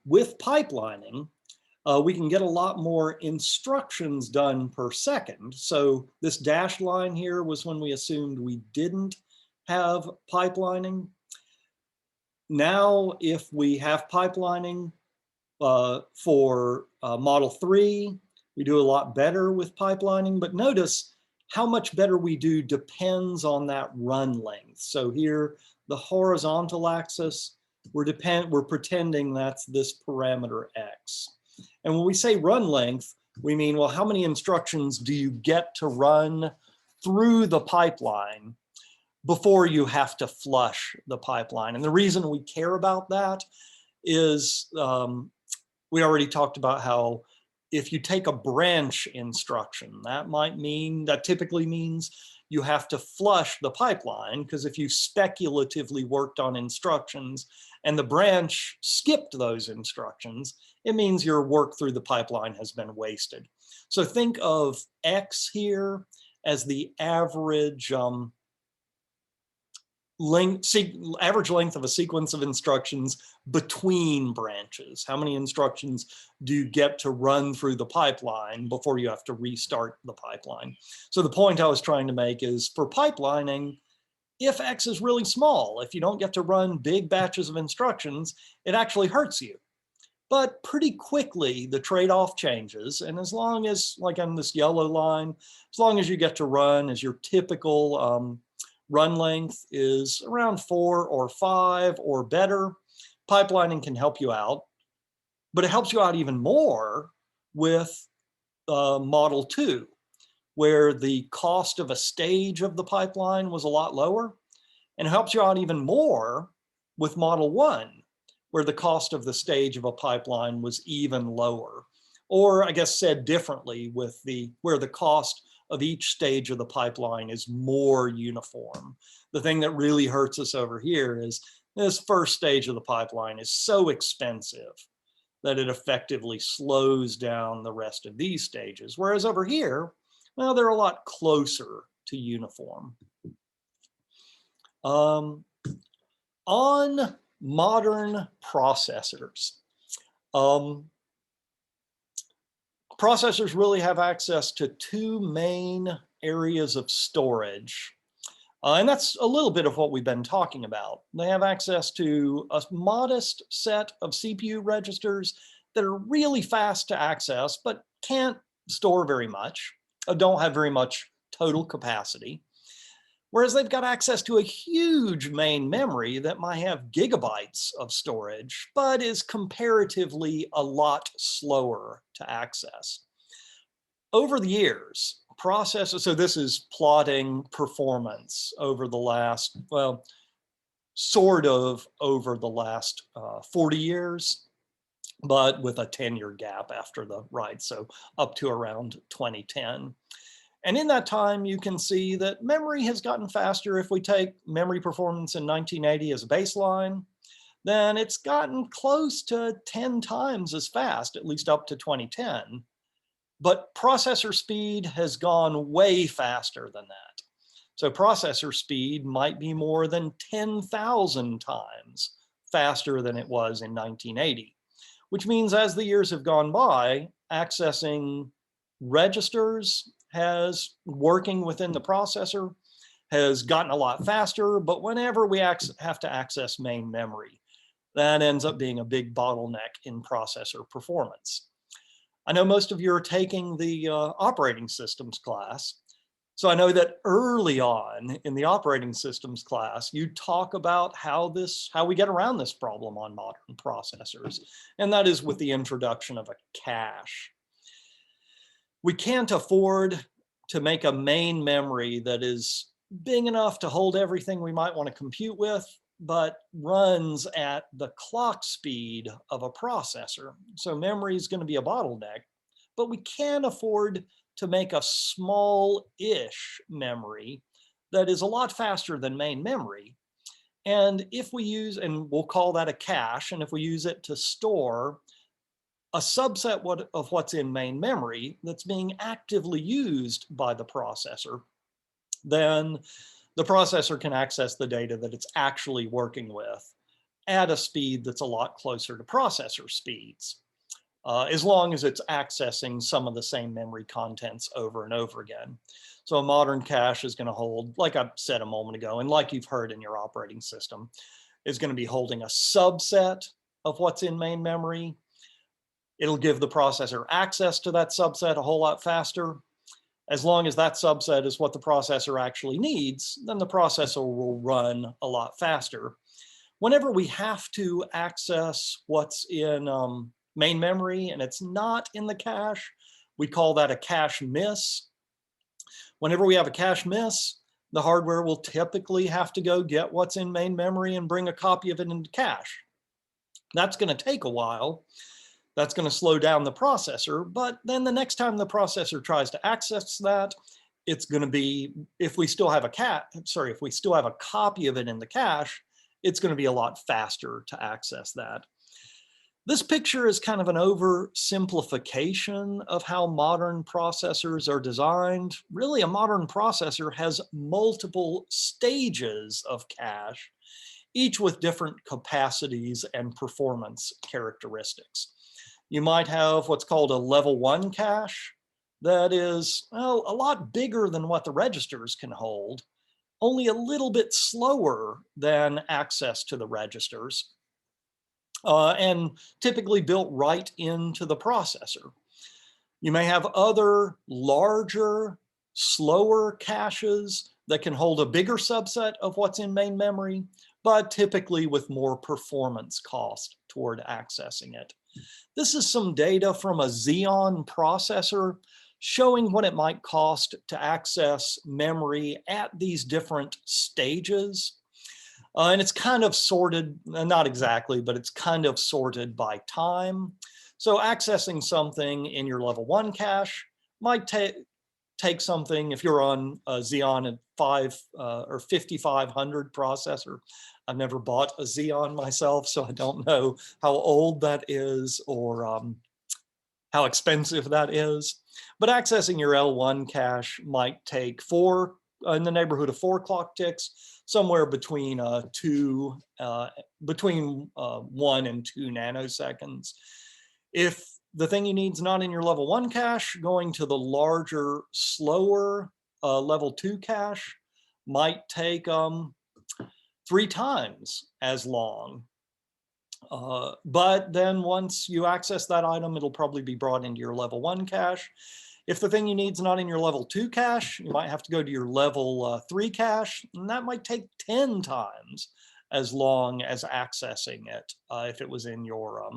With pipelining, we can get a lot more instructions done per second. So this dashed line here was when we assumed we didn't have pipelining. Now, if we have pipelining for Model 3, we do a lot better with pipelining, but notice how much better we do depends on that run length. So here, the horizontal axis, we're pretending that's this parameter X. And when we say run length, we mean, well, how many instructions do you get to run through the pipeline before you have to flush the pipeline? And the reason we care about that is we already talked about how if you take a branch instruction, that typically means you have to flush the pipeline, because if you speculatively worked on instructions and the branch skipped those instructions, it means your work through the pipeline has been wasted. So think of X here as the average average length of a sequence of instructions between branches. How many instructions do you get to run through the pipeline before you have to restart the pipeline? So the point I was trying to make is, for pipelining, if X is really small, if you don't get to run big batches of instructions, it actually hurts you. But pretty quickly, the trade-off changes. And as long as, like on this yellow line, as long as you get to run as your typical run length is around 4 or 5 or better, pipelining can help you out. But it helps you out even more with Model 2, where the cost of a stage of the pipeline was a lot lower. And it helps you out even more with Model 1, where the cost of the stage of a pipeline was even lower. Or I guess said differently, where the cost of each stage of the pipeline is more uniform. The thing that really hurts us over here is this first stage of the pipeline is so expensive that it effectively slows down the rest of these stages. Whereas over here, well, they're a lot closer to uniform. On modern processors, processors really have access to two main areas of storage. And that's a little bit of what we've been talking about. They have access to a modest set of CPU registers that are really fast to access, but can't store very much, don't have very much total capacity. Whereas they've got access to a huge main memory that might have gigabytes of storage, but is comparatively a lot slower to access. Over the years, processors, so this is plotting performance over the last, well, sort of over the last 40 years, but with a 10-year gap after the ride, so up to around 2010. And in that time, you can see that memory has gotten faster. If we take memory performance in 1980 as a baseline, then it's gotten close to 10 times as fast, at least up to 2010. But processor speed has gone way faster than that. So processor speed might be more than 10,000 times faster than it was in 1980, which means as the years have gone by, accessing registers working within the processor has gotten a lot faster, but whenever we have to access main memory, that ends up being a big bottleneck in processor performance. I know most of you are taking the operating systems class. So I know that early on in the operating systems class, you talk about how we get around this problem on modern processors, and that is with the introduction of a cache. We can't afford to make a main memory that is big enough to hold everything we might want to compute with, but runs at the clock speed of a processor. So memory is going to be a bottleneck, but we can afford to make a small-ish memory that is a lot faster than main memory. And if we use, and we'll call that a cache, and if we use it to store a subset of what's in main memory that's being actively used by the processor, then the processor can access the data that it's actually working with at a speed that's a lot closer to processor speeds, as long as it's accessing some of the same memory contents over and over again. So a modern cache is going to hold, like I said a moment ago, and like you've heard in your operating system, is going to be holding a subset of what's in main memory. It'll give the processor access to that subset a whole lot faster. As long as that subset is what the processor actually needs, then the processor will run a lot faster. Whenever we have to access what's in main memory and it's not in the cache, we call that a cache miss. Whenever we have a cache miss, the hardware will typically have to go get what's in main memory and bring a copy of it into cache. That's going to take a while. That's going to slow down the processor, but then the next time the processor tries to access that, it's going to be, if we still have a copy of it in the cache, it's going to be a lot faster to access that. This picture is kind of an oversimplification of how modern processors are designed. Really, a modern processor has multiple stages of cache, each with different capacities and performance characteristics. You might have what's called a level 1 cache that is, well, a lot bigger than what the registers can hold, only a little bit slower than access to the registers, and typically built right into the processor. You may have other larger, slower caches that can hold a bigger subset of what's in main memory, but typically with more performance cost toward accessing it. This is some data from a Xeon processor showing what it might cost to access memory at these different stages. And it's kind of sorted, not exactly, but it's kind of sorted by time. So accessing something in your level 1 cache might take something, if you're on a Xeon at 5500 processor. I've never bought a Xeon myself, so I don't know how old that is or how expensive that is. But accessing your L1 cache might take in the neighborhood of 4 clock ticks, somewhere between 1 and 2 nanoseconds. If the thing you need is not in your level 1 cache, going to the larger, slower level 2 cache might take 3 times as long. But then once you access that item, it'll probably be brought into your level 1 cache. If the thing you need is not in your level 2 cache, you might have to go to your level 3 cache, and that might take 10 times as long as accessing it if it was in your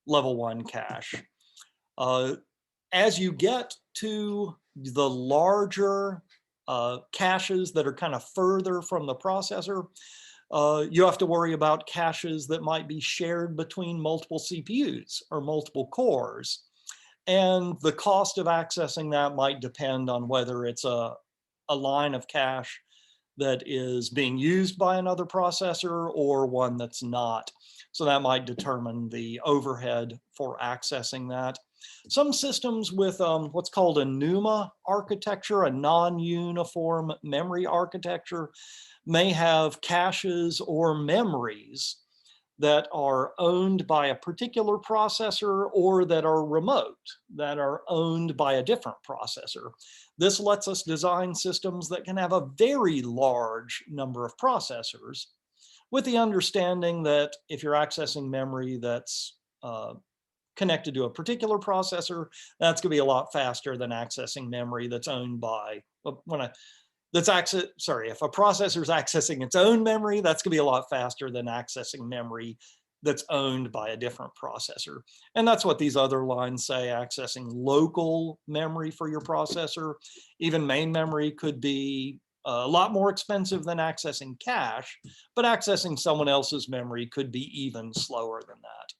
level 1 cache. As you get to the larger caches that are kind of further from the processor, you have to worry about caches that might be shared between multiple CPUs or multiple cores. And the cost of accessing that might depend on whether it's a line of cache that is being used by another processor or one that's not. So that might determine the overhead for accessing that. Some systems with what's called a NUMA architecture, a non-uniform memory architecture, may have caches or memories that are owned by a particular processor or that are remote, that are owned by a different processor. This lets us design systems that can have a very large number of processors, with the understanding that if you're accessing memory that's connected to a particular processor, that's going to be a lot faster than accessing memory that's owned by, if a processor is accessing its own memory, that's going to be a lot faster than accessing memory that's owned by a different processor. And that's what these other lines say, accessing local memory for your processor. Even main memory could be a lot more expensive than accessing cache, but accessing someone else's memory could be even slower than that.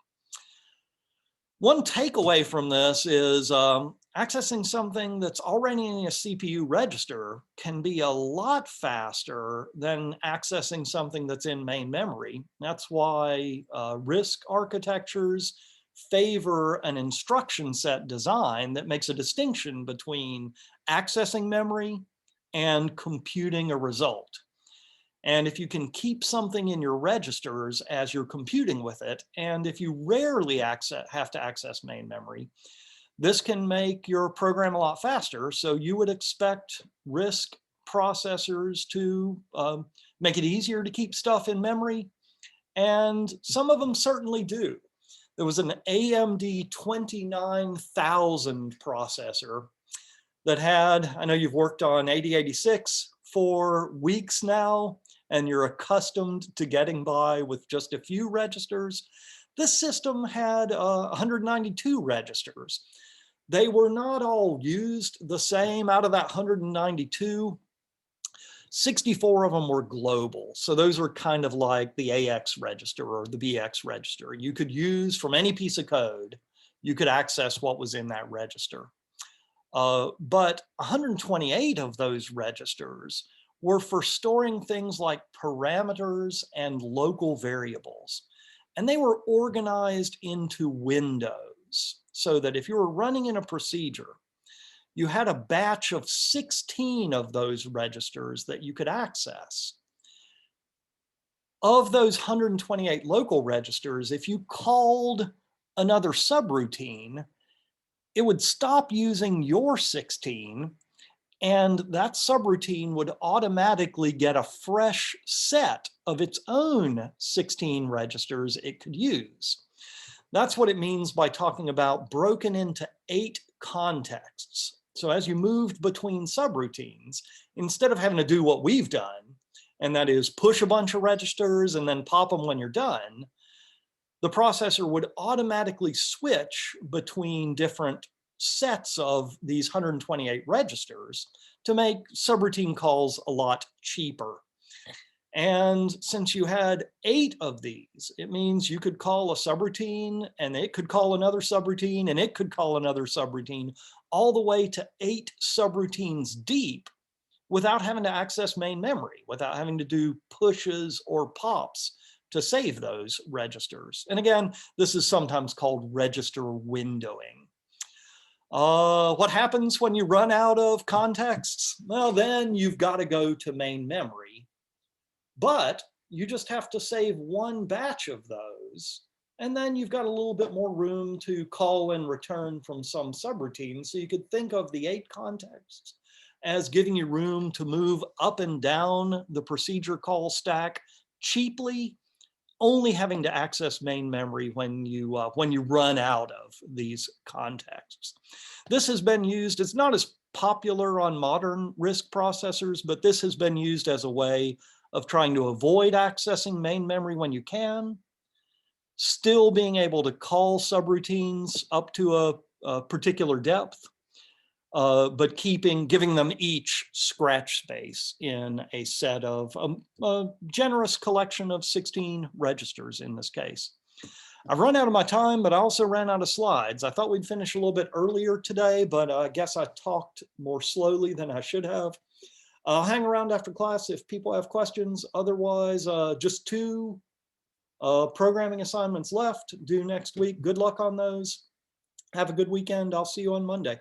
One takeaway from this is accessing something that's already in a CPU register can be a lot faster than accessing something that's in main memory. That's why RISC architectures favor an instruction set design that makes a distinction between accessing memory and computing a result. And if you can keep something in your registers as you're computing with it, and if you rarely have to access main memory, this can make your program a lot faster. So you would expect RISC processors to make it easier to keep stuff in memory. And some of them certainly do. There was an AMD 29000 processor that had, I know you've worked on 8086 for weeks now, and you're accustomed to getting by with just a few registers. This system had 192 registers. They were not all used the same. Out of that 192, 64 of them were global. So those are kind of like the AX register or the BX register. You could use from any piece of code, you could access what was in that register. But 128 of those registers were for storing things like parameters and local variables. And they were organized into windows so that if you were running in a procedure, you had a batch of 16 of those registers that you could access. Of those 128 local registers, if you called another subroutine, it would stop using your 16, and that subroutine would automatically get a fresh set of its own 16 registers it could use. That's what it means by talking about broken into 8 contexts. So as you moved between subroutines, instead of having to do what we've done, and that is push a bunch of registers and then pop them when you're done, the processor would automatically switch between different sets of these 128 registers to make subroutine calls a lot cheaper. And since you had 8 of these, it means you could call a subroutine and it could call another subroutine and it could call another subroutine, all the way to 8 subroutines deep without having to access main memory, without having to do pushes or pops to save those registers. And again, this is sometimes called register windowing. What happens when you run out of contexts? Well, then you've got to go to main memory. But you just have to save one batch of those. And then you've got a little bit more room to call and return from some subroutine. So you could think of the 8 contexts as giving you room to move up and down the procedure call stack cheaply, only having to access main memory when you run out of these contexts. This has been used, it's not as popular on modern RISC processors, but this has been used as a way of trying to avoid accessing main memory when you can, still being able to call subroutines up to a particular depth, but giving them each scratch space in a set of a generous collection of 16 registers in this case. I've run out of my time, but I also ran out of slides. I thought we'd finish a little bit earlier today, but I guess I talked more slowly than I should have. I'll hang around after class if people have questions. Otherwise, just 2 programming assignments left due next week. Good luck on those. Have a good weekend. I'll see you on Monday.